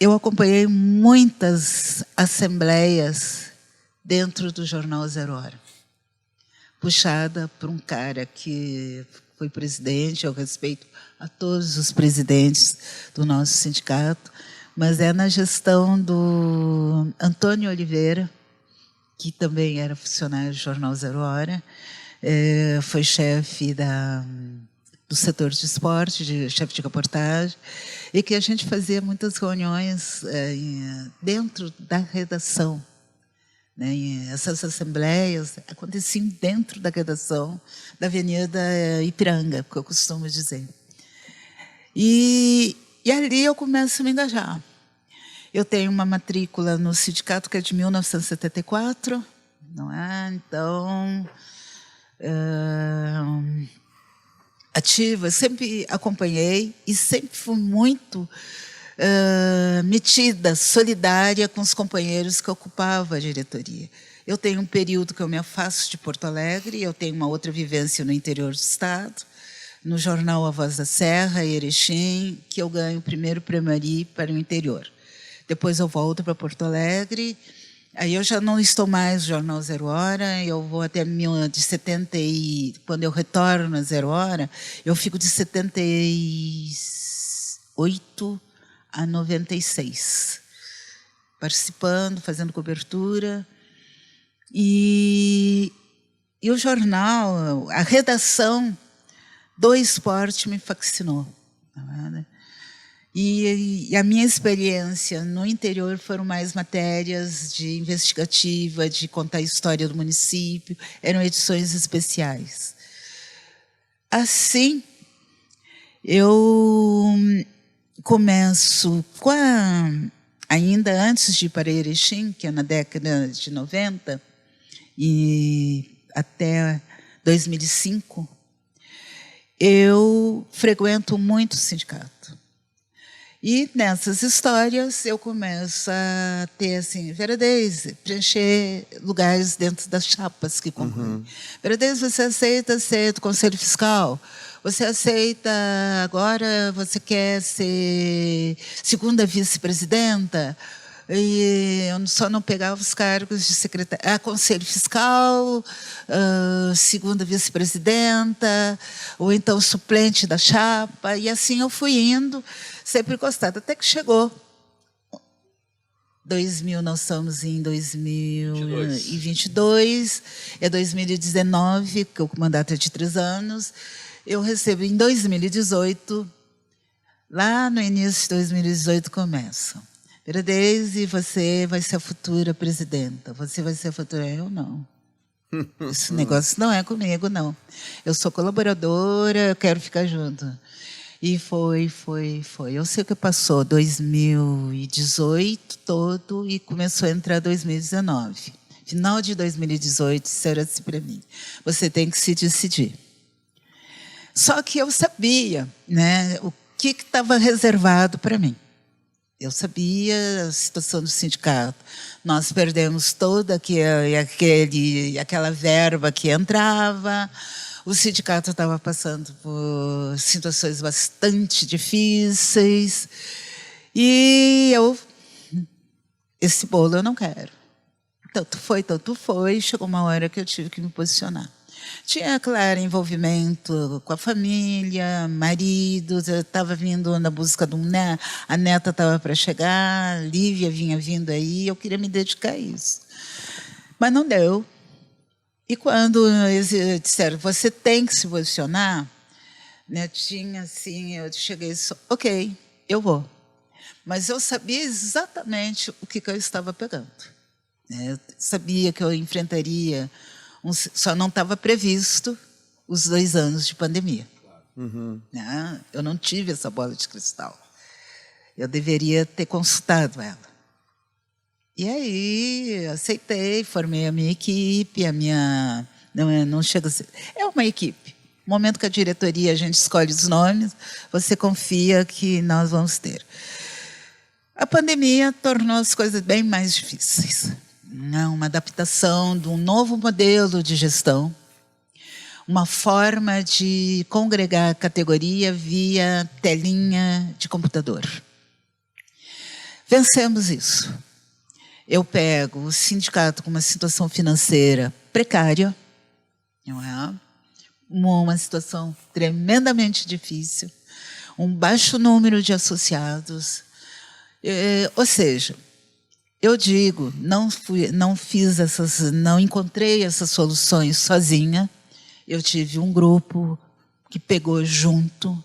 Eu acompanhei muitas assembleias dentro do jornal Zero Hora, puxada por um cara que foi presidente. Eu respeito a todos os presidentes do nosso sindicato, mas é na gestão do Antônio Oliveira, que também era funcionário do jornal Zero Hora, foi chefe do setor de esporte, chefe de reportagem, e que a gente fazia muitas reuniões dentro da redação. Né? E essas assembleias aconteciam dentro da redação da Avenida Ipiranga, que eu costumo dizer. E ali eu começo a me engajar. Eu tenho uma matrícula no sindicato que é de 1974, não é? Então, ativa, sempre acompanhei e sempre fui muito metida, solidária com os companheiros que ocupavam a diretoria. Eu tenho um período que eu me afasto de Porto Alegre, eu tenho uma outra vivência no interior do estado, no jornal A Voz da Serra, Erechim, que eu ganho o primeiro Prêmio para o interior. Depois eu volto para Porto Alegre, aí eu já não estou mais no jornal Zero Hora, eu vou até de 70 e... Quando eu retorno a Zero Hora, eu fico de 78 a 96, participando, fazendo cobertura. E o jornal, a redação do esporte me fascinou. E a minha experiência no interior foram mais matérias de investigativa, de contar a história do município, eram edições especiais. Assim, eu começo ainda antes de ir para Erechim, que é na década de 90, e até 2005, eu frequento muito o sindicato. E nessas histórias eu começo a ter, assim, Veradez, preencher lugares dentro das chapas que concorrem. Veradez, você aceita ser do Conselho Fiscal? Você aceita, agora você quer ser segunda vice-presidenta? E eu só não pegava os cargos de secretária, Conselho Fiscal, segunda vice-presidenta, ou então suplente da chapa, e assim eu fui indo, sempre encostada, até que chegou 2000, nós estamos em 2022, é 2019, que o mandato é de 3 anos, eu recebo em 2018, lá no início de 2018 começa. Veradez, você vai ser a futura presidenta. Você vai ser a futura... Eu não. Esse negócio não é comigo, não. Eu sou colaboradora, eu quero ficar junto. E foi. Eu sei o que passou 2018 todo e começou a entrar 2019. Final de 2018, disseram assim para mim, você tem que se decidir. Só que eu sabia, né, o que estava reservado para mim. Eu sabia a situação do sindicato. Nós perdemos toda aquela verba que entrava. O sindicato estava passando por situações bastante difíceis. E esse bolo eu não quero. Tanto foi, chegou uma hora que eu tive que me posicionar. Tinha, claro, envolvimento com a família, maridos, eu estava vindo na busca de a neta estava para chegar, a Lívia vinha vindo aí, eu queria me dedicar a isso. Mas não deu. E quando eles disseram, você tem que se posicionar, né, tinha assim, eu cheguei e disse, ok, eu vou. Mas eu sabia exatamente o que eu estava pegando. Eu sabia que eu enfrentaria, só não estava previsto os 2 anos de pandemia. Né? Eu não tive essa bola de cristal. Eu deveria ter consultado ela. E aí, aceitei, formei a minha equipe, não chega a ser... É uma equipe. No momento que a diretoria, a gente escolhe os nomes, você confia que nós vamos ter. A pandemia tornou as coisas bem mais difíceis. Uma adaptação de um novo modelo de gestão, uma forma de congregar a categoria via telinha de computador. Vencemos isso. Eu pego o sindicato com uma situação financeira precária, não é? Uma situação tremendamente difícil, um baixo número de associados. Ou seja, eu digo, não encontrei essas soluções sozinha. Eu tive um grupo que pegou junto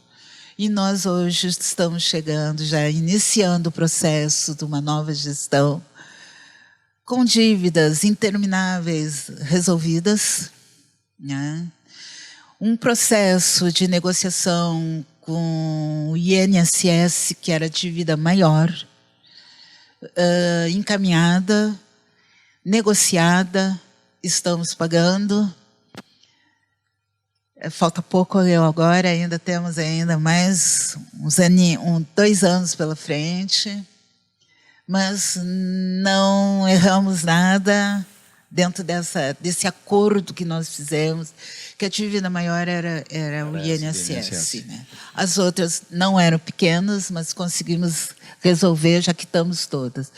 e nós hoje estamos chegando, já iniciando o processo de uma nova gestão, com dívidas intermináveis resolvidas, né? Um processo de negociação com o INSS, que era dívida maior, encaminhada, negociada, estamos pagando. Falta pouco eu agora, ainda temos mais 2 anos pela frente. Mas não erramos nada dentro desse acordo que nós fizemos, que a dívida maior era o INSS. Né? As outras não eram pequenas, mas conseguimos resolver, já quitamos todas.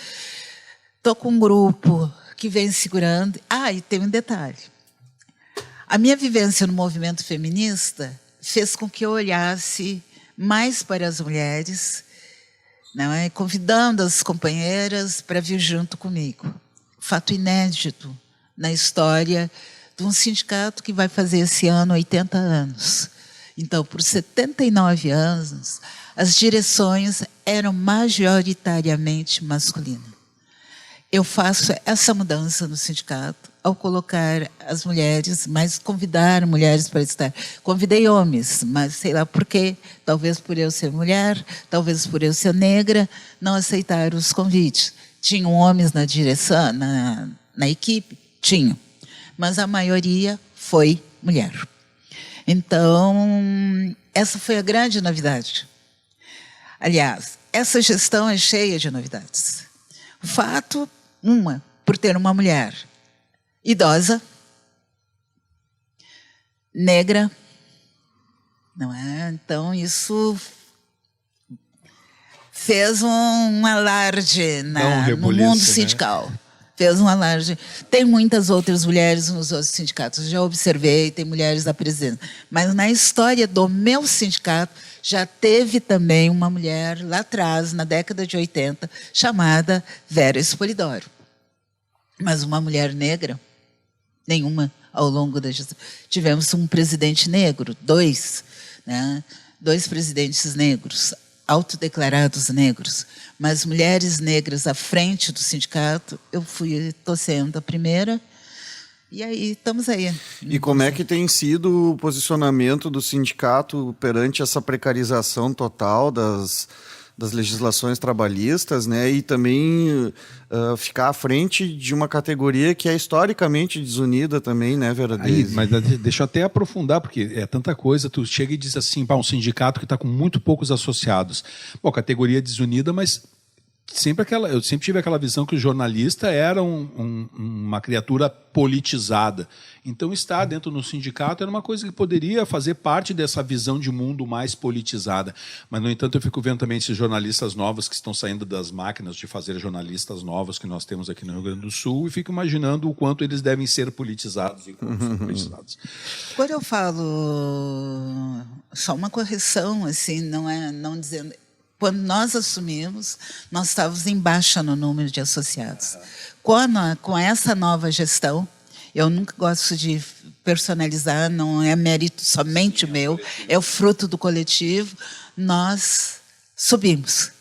Estou com um grupo que vem segurando. E tem um detalhe. A minha vivência no movimento feminista fez com que eu olhasse mais para as mulheres, não é? Convidando as companheiras para vir junto comigo. Fato inédito na história de um sindicato que vai fazer esse ano 80 anos. Então, por 79 anos, as direções eram majoritariamente masculinas. Eu faço essa mudança no sindicato ao colocar as mulheres, mas convidar mulheres para estar. Convidei homens, mas sei lá por quê. Talvez por eu ser mulher, talvez por eu ser negra, não aceitaram os convites. Tinham homens na direção, na equipe? Tinham. Mas a maioria foi mulher. Então, essa foi a grande novidade. Aliás, essa gestão é cheia de novidades. O fato, por ter uma mulher idosa, negra, não é? Então, isso fez um alarde no mundo sindical. Né? Fez um alarde. Tem muitas outras mulheres nos outros sindicatos, já observei, tem mulheres da presidência. Mas na história do meu sindicato, já teve também uma mulher lá atrás, na década de 80, chamada Vera Espolidoro. Mas uma mulher negra, nenhuma ao longo da gestão. Tivemos um presidente negro, 2, né? 2 presidentes negros, autodeclarados negros, mas mulheres negras à frente do sindicato, estou sendo a primeira, e aí estamos aí. E como é que tem sido o posicionamento do sindicato perante essa precarização total das legislações trabalhistas, né? E também ficar à frente de uma categoria que é historicamente desunida também, né, Vera Deise? Mas deixa eu até aprofundar, porque é tanta coisa, tu chega e diz assim, um sindicato que está com muito poucos associados. Bom, categoria desunida, mas eu sempre tive aquela visão que o jornalista era uma criatura politizada. Então, estar dentro do sindicato era uma coisa que poderia fazer parte dessa visão de mundo mais politizada. Mas, no entanto, eu fico vendo também esses jornalistas novos que estão saindo das máquinas de fazer jornalistas novos que nós temos aqui no Rio Grande do Sul e fico imaginando o quanto eles devem ser politizados e como são politizados. Quando eu falo, só uma correção, assim, não dizendo... Quando nós assumimos, nós estávamos em baixa no número de associados. Com essa nova gestão, eu nunca gosto de personalizar, não é mérito somente meu, é o fruto do coletivo, nós subimos.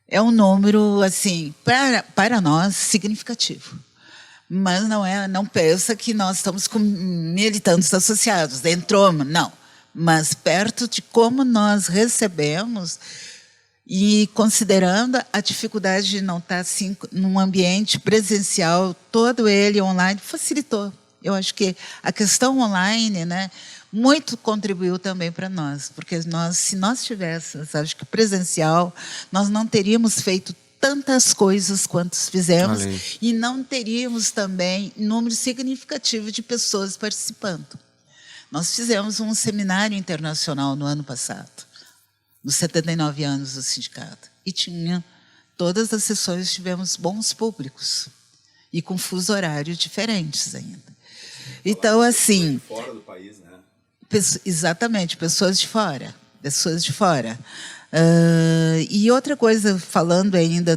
É um número, assim, para nós, significativo. Mas não pensa que nós estamos com militantes associados, entramos, não. Mas perto de como nós recebemos e considerando a dificuldade de não estar assim, num ambiente presencial, todo ele online, facilitou. Eu acho que a questão online, né, muito contribuiu também para nós, porque se nós tivéssemos, acho que presencial, nós não teríamos feito tantas coisas quantas fizemos e não teríamos também número significativo de pessoas participando. Nós fizemos um seminário internacional no ano passado, nos 79 anos do sindicato. E todas as sessões tivemos bons públicos. E com fuso horário diferentes ainda. Então, assim... Fora do país, né? Exatamente, pessoas de fora. Pessoas de fora. E outra coisa, falando ainda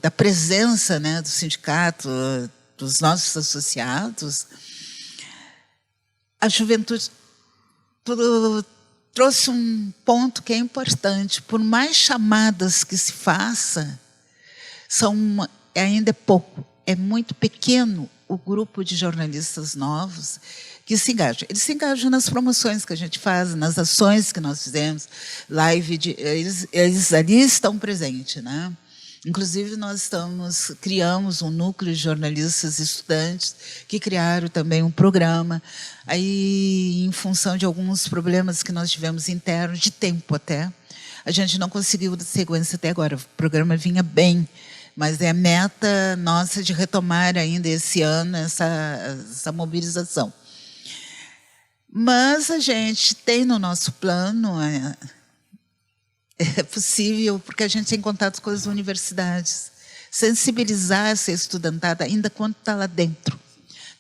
da presença, né, do sindicato, dos nossos associados... A juventude trouxe um ponto que é importante. Por mais chamadas que se faça, ainda é pouco, é muito pequeno o grupo de jornalistas novos que se engajam. Eles se engajam nas promoções que a gente faz, nas ações que nós fizemos, eles ali estão presentes, né? Inclusive, nós criamos um núcleo de jornalistas estudantes que criaram também um programa. Aí, em função de alguns problemas que nós tivemos internos, de tempo até, a gente não conseguiu dar sequência até agora. O programa vinha bem, mas é a meta nossa de retomar ainda esse ano essa mobilização. Mas a gente tem no nosso plano... É possível, porque a gente tem contato com as universidades. Sensibilizar essa estudantada ainda quando está lá dentro.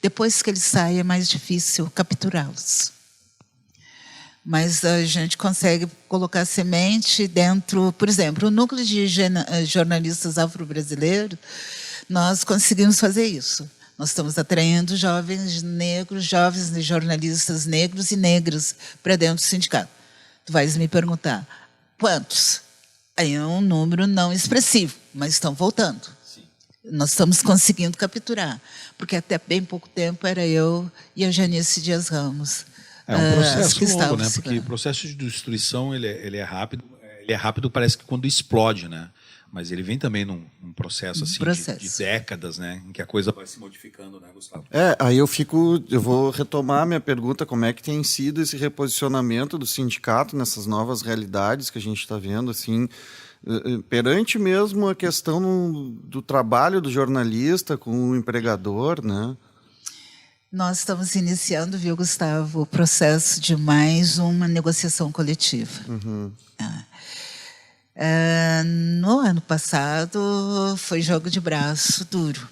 Depois que eles saem, é mais difícil capturá-los. Mas a gente consegue colocar semente dentro... Por exemplo, o núcleo de jornalistas afro-brasileiros, nós conseguimos fazer isso. Nós estamos atraindo jovens negros, jovens jornalistas negros e negras para dentro do sindicato. Tu vais me perguntar... Quantos? Aí é um número não expressivo, mas estão voltando. Sim. Nós estamos conseguindo capturar, porque até bem pouco tempo era eu e a Janice Dias Ramos. É um processo longo, né? Porque o processo de destruição ele é rápido. Ele é rápido, parece que quando explode, né? Mas ele vem também num processo assim de décadas, né, em que a coisa vai se modificando, né, Gustavo? Aí eu vou retomar minha pergunta, como é que tem sido esse reposicionamento do sindicato nessas novas realidades que a gente está vendo, assim, perante mesmo a questão do trabalho do jornalista com o empregador, né? Nós estamos iniciando, viu, Gustavo, o processo de mais uma negociação coletiva. Uhum. No ano passado foi jogo de braço duro,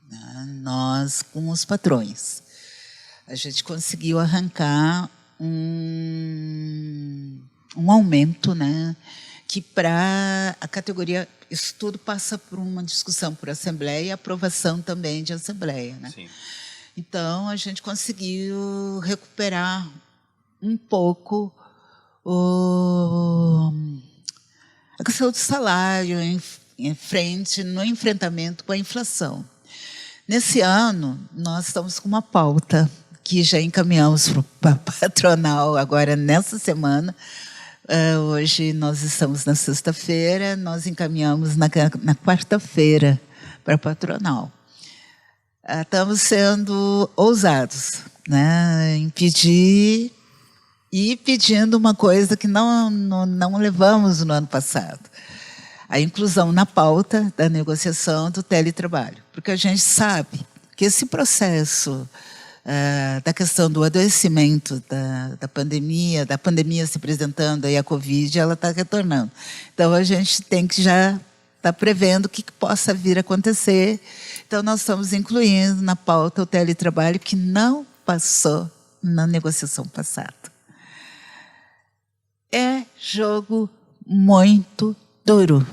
né? Nós com os patrões. A gente conseguiu arrancar um aumento, né? Que para a categoria, isso tudo passa por uma discussão por assembleia e aprovação também de assembleia, né? Sim. Então a gente conseguiu recuperar um pouco a questão do salário no enfrentamento com a inflação. Nesse ano, nós estamos com uma pauta que já encaminhamos para a patronal agora nessa semana. Hoje nós estamos na sexta-feira, nós encaminhamos na quarta-feira para a patronal. Estamos sendo ousados, né, em pedir e pedindo uma coisa que não levamos no ano passado. a inclusão na pauta da negociação do teletrabalho, porque a gente sabe que esse processo da questão do adoecimento da pandemia se apresentando, aí a Covid, ela está retornando. Então, a gente tem que já estar prevendo o que possa vir a acontecer. Então, nós estamos incluindo na pauta o teletrabalho que não passou na negociação passada. É jogo muito duro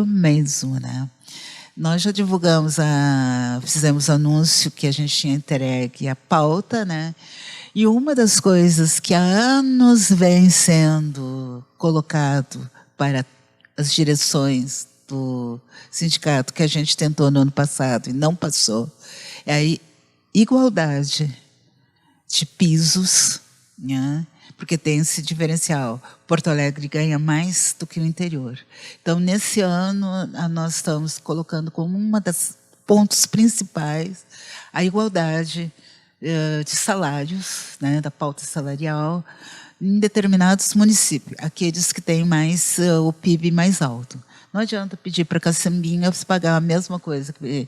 mesmo, né? Nós já divulgamos, fizemos anúncio que a gente tinha entregue a pauta, né? E uma das coisas que há anos vem sendo colocado para as direções do sindicato, que a gente tentou no ano passado e não passou, é a igualdade de pisos, né? Porque tem esse diferencial. Porto Alegre ganha mais do que o interior. Então, nesse ano, nós estamos colocando como uma das pontos principais a igualdade de salários, né, da pauta salarial, em determinados municípios, aqueles que têm mais o PIB mais alto. Não adianta pedir para Caçambinhas pagar a mesma coisa que,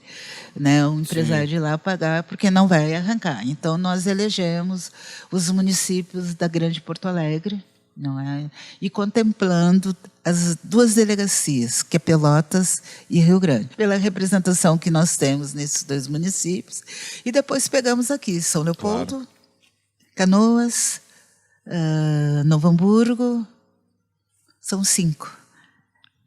né, um empresário de lá pagar, porque não vai arrancar. Então, nós elegemos os municípios da Grande Porto Alegre, não é? E contemplando as duas delegacias, que é Pelotas e Rio Grande, pela representação que nós temos nesses dois municípios. E depois pegamos aqui São Leopoldo, Canoas, Novo Hamburgo, são 5.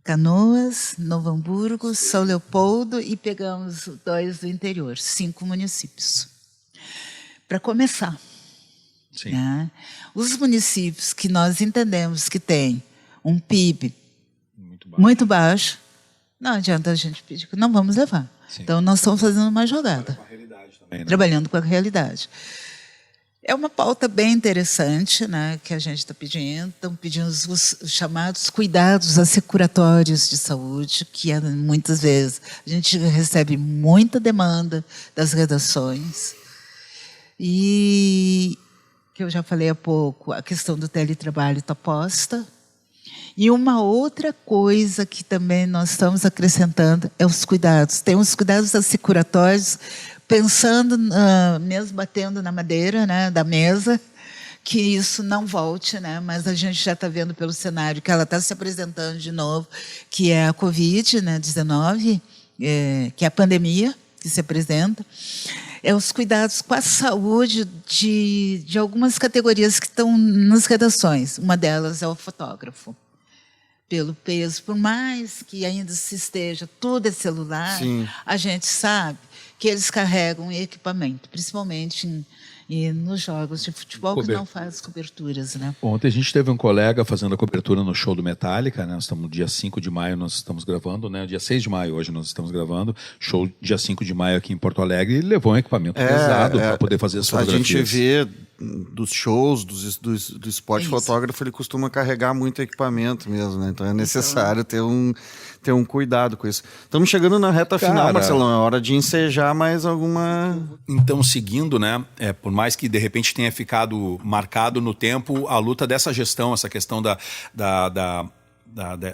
Canoas, Novo Hamburgo, São Leopoldo e pegamos 2 do interior, 5 municípios. Para começar, né? Os municípios que nós entendemos que têm um PIB muito baixo, não adianta a gente pedir, não vamos levar. Sim. Então, nós estamos fazendo uma jogada, também, né? Trabalhando com a realidade. É uma pauta bem interessante, né, que a gente está pedindo. Estão pedindo os chamados cuidados assecuratórios de saúde, que muitas vezes a gente recebe muita demanda das redações. E, que eu já falei há pouco, a questão do teletrabalho está posta. E uma outra coisa que também nós estamos acrescentando é os cuidados. Tem os cuidados assecuratórios, pensando, mesmo batendo na madeira, né, da mesa, que isso não volte, né, mas a gente já está vendo pelo cenário que ela está se apresentando de novo, que é a Covid, né, 19, que é a pandemia que se apresenta. É os cuidados com a saúde de algumas categorias que estão nas redações. Uma delas é o fotógrafo. Pelo peso, por mais que ainda se esteja, tudo é celular, sim, a gente sabe que eles carregam equipamento, principalmente nos jogos de futebol, que não faz coberturas, né? Ontem a gente teve um colega fazendo a cobertura no show do Metallica, né? Nós estamos no dia 5 de maio, nós estamos gravando, né? Dia 6 de maio hoje nós estamos gravando, show dia 5 de maio aqui em Porto Alegre, e levou um equipamento pesado para poder fazer as fotografias. A gente vê dos shows, do esporte fotógrafo, ele costuma carregar muito equipamento mesmo, né? Então é necessário ter um cuidado com isso. Estamos chegando na reta final, Marcelão, é hora de ensejar mais alguma... Então, seguindo, né, por mais que de repente tenha ficado marcado no tempo a luta dessa gestão, essa questão da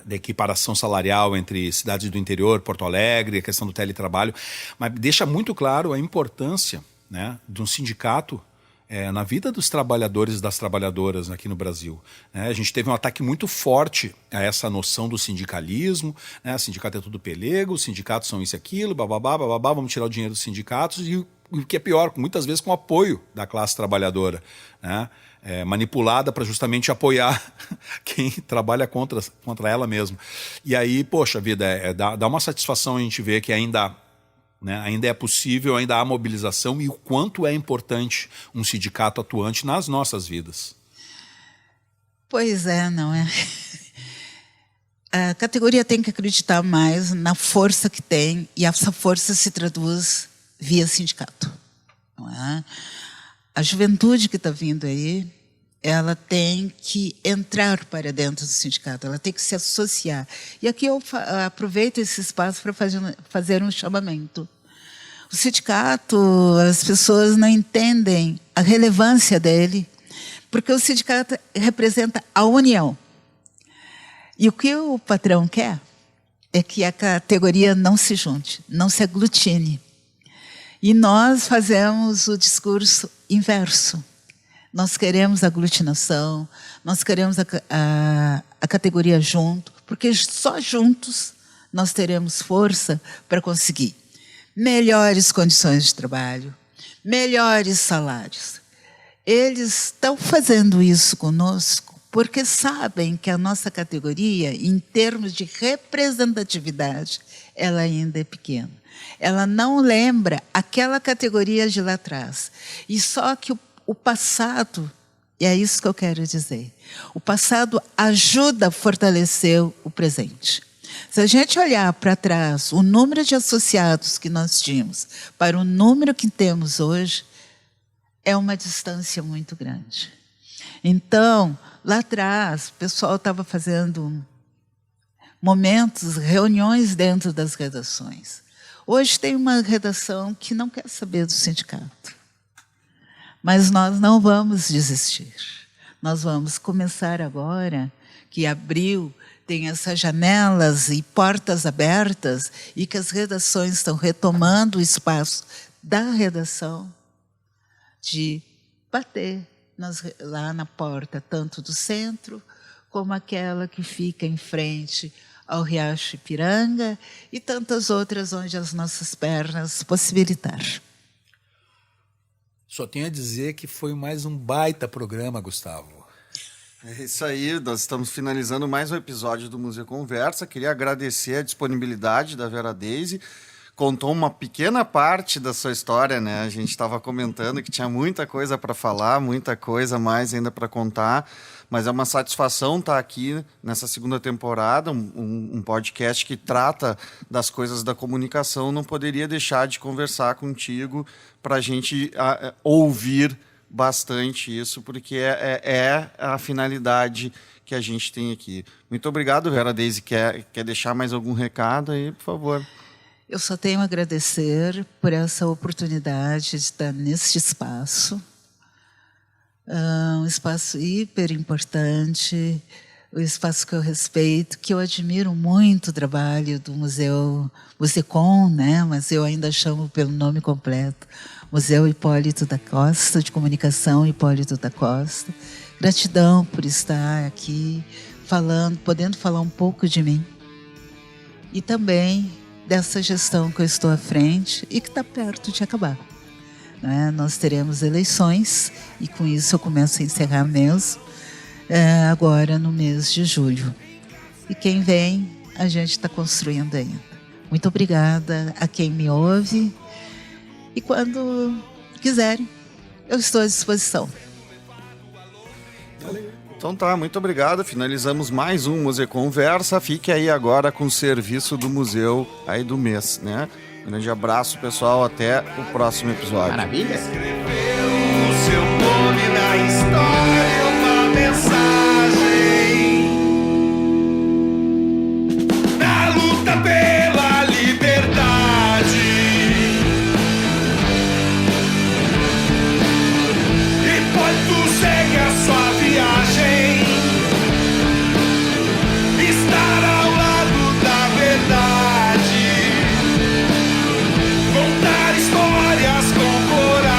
equiparação salarial entre cidades do interior, Porto Alegre, a questão do teletrabalho, mas deixa muito claro a importância, né, de um sindicato na vida dos trabalhadores e das trabalhadoras aqui no Brasil. A gente teve um ataque muito forte a essa noção do sindicalismo, né? O sindicato é tudo pelego, os sindicatos são isso e aquilo, bababá, vamos tirar o dinheiro dos sindicatos, e o que é pior, muitas vezes com o apoio da classe trabalhadora, né? Manipulada para justamente apoiar quem trabalha contra ela mesma. E aí, poxa vida, dá uma satisfação a gente ver que ainda é possível, ainda há mobilização, e o quanto é importante um sindicato atuante nas nossas vidas. Pois é, não é? A categoria tem que acreditar mais na força que tem, e essa força se traduz via sindicato. Não é? A juventude que está vindo aí, ela tem que entrar para dentro do sindicato, ela tem que se associar. E aqui eu aproveito esse espaço para fazer um chamamento. O sindicato, as pessoas não entendem a relevância dele, porque o sindicato representa a união. E o que o patrão quer é que a categoria não se junte, não se aglutine. E nós fazemos o discurso inverso. Nós queremos aglutinação, nós queremos a categoria junto, porque só juntos nós teremos força para conseguir melhores condições de trabalho, melhores salários. Eles estão fazendo isso conosco porque sabem que a nossa categoria, em termos de representatividade, ela ainda é pequena. Ela não lembra aquela categoria de lá atrás. E só que o passado, e é isso que eu quero dizer, o passado ajuda a fortalecer o presente. Se a gente olhar para trás, o número de associados que nós tínhamos para o número que temos hoje, é uma distância muito grande. Então, lá atrás, o pessoal estava fazendo momentos, reuniões dentro das redações. Hoje tem uma redação que não quer saber do sindicato. Mas nós não vamos desistir. Nós vamos começar agora, que abril tem essas janelas e portas abertas e que as redações estão retomando o espaço da redação de bater lá na porta, tanto do centro como aquela que fica em frente ao Riacho Ipiranga e tantas outras onde as nossas pernas possibilitar. Só tenho a dizer que foi mais um baita programa, Gustavo. É isso aí, nós estamos finalizando mais um episódio do Museu Conversa. Queria agradecer a disponibilidade da Vera Deise. Contou uma pequena parte da sua história, né? A gente estava comentando que tinha muita coisa para falar, muita coisa mais ainda para contar, mas é uma satisfação estar aqui nessa segunda temporada, um podcast que trata das coisas da comunicação. Não poderia deixar de conversar contigo para a gente ouvir bastante isso, porque é a finalidade que a gente tem aqui. Muito obrigado, Vera Deise. Quer deixar mais algum recado aí, por favor? Eu só tenho a agradecer por essa oportunidade de estar neste espaço. Um espaço hiper importante, um espaço que eu respeito, que eu admiro muito o trabalho do Museu Musecom, né? Mas eu ainda chamo pelo nome completo, Museu Hipólito da Costa, de Comunicação Hipólito da Costa. Gratidão por estar aqui podendo falar um pouco de mim. E também dessa gestão que eu estou à frente e que está perto de acabar. Né? Nós teremos eleições e com isso eu começo a encerrar mesmo, agora no mês de julho. E quem vem, a gente está construindo ainda. Muito obrigada a quem me ouve e quando quiserem, eu estou à disposição. Então tá, muito obrigado. Finalizamos mais um Museu Conversa. Fique aí agora com o serviço do museu aí do mês, né? Um grande abraço, pessoal. Até o próximo episódio. Maravilha. Escreveu o seu nome na história, uma mensagem. Na luta pela liberdade. Hipólito segue a sua viagem. Estar ao lado da verdade. Contar histórias com coragem.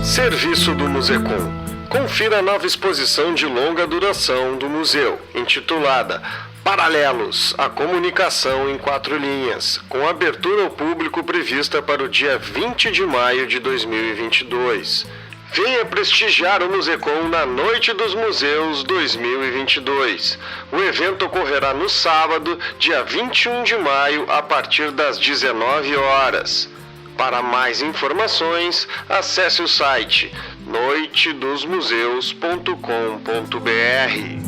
Serviço do Musecom. Confira a nova exposição de longa duração do museu, intitulada Paralelos, a comunicação em 4 linhas, com abertura ao público prevista para o dia 20 de maio de 2022. Venha prestigiar o Musecom na Noite dos Museus 2022. O evento ocorrerá no sábado, dia 21 de maio, a partir das 19 horas. Para mais informações, acesse o site noitedosmuseus.com.br.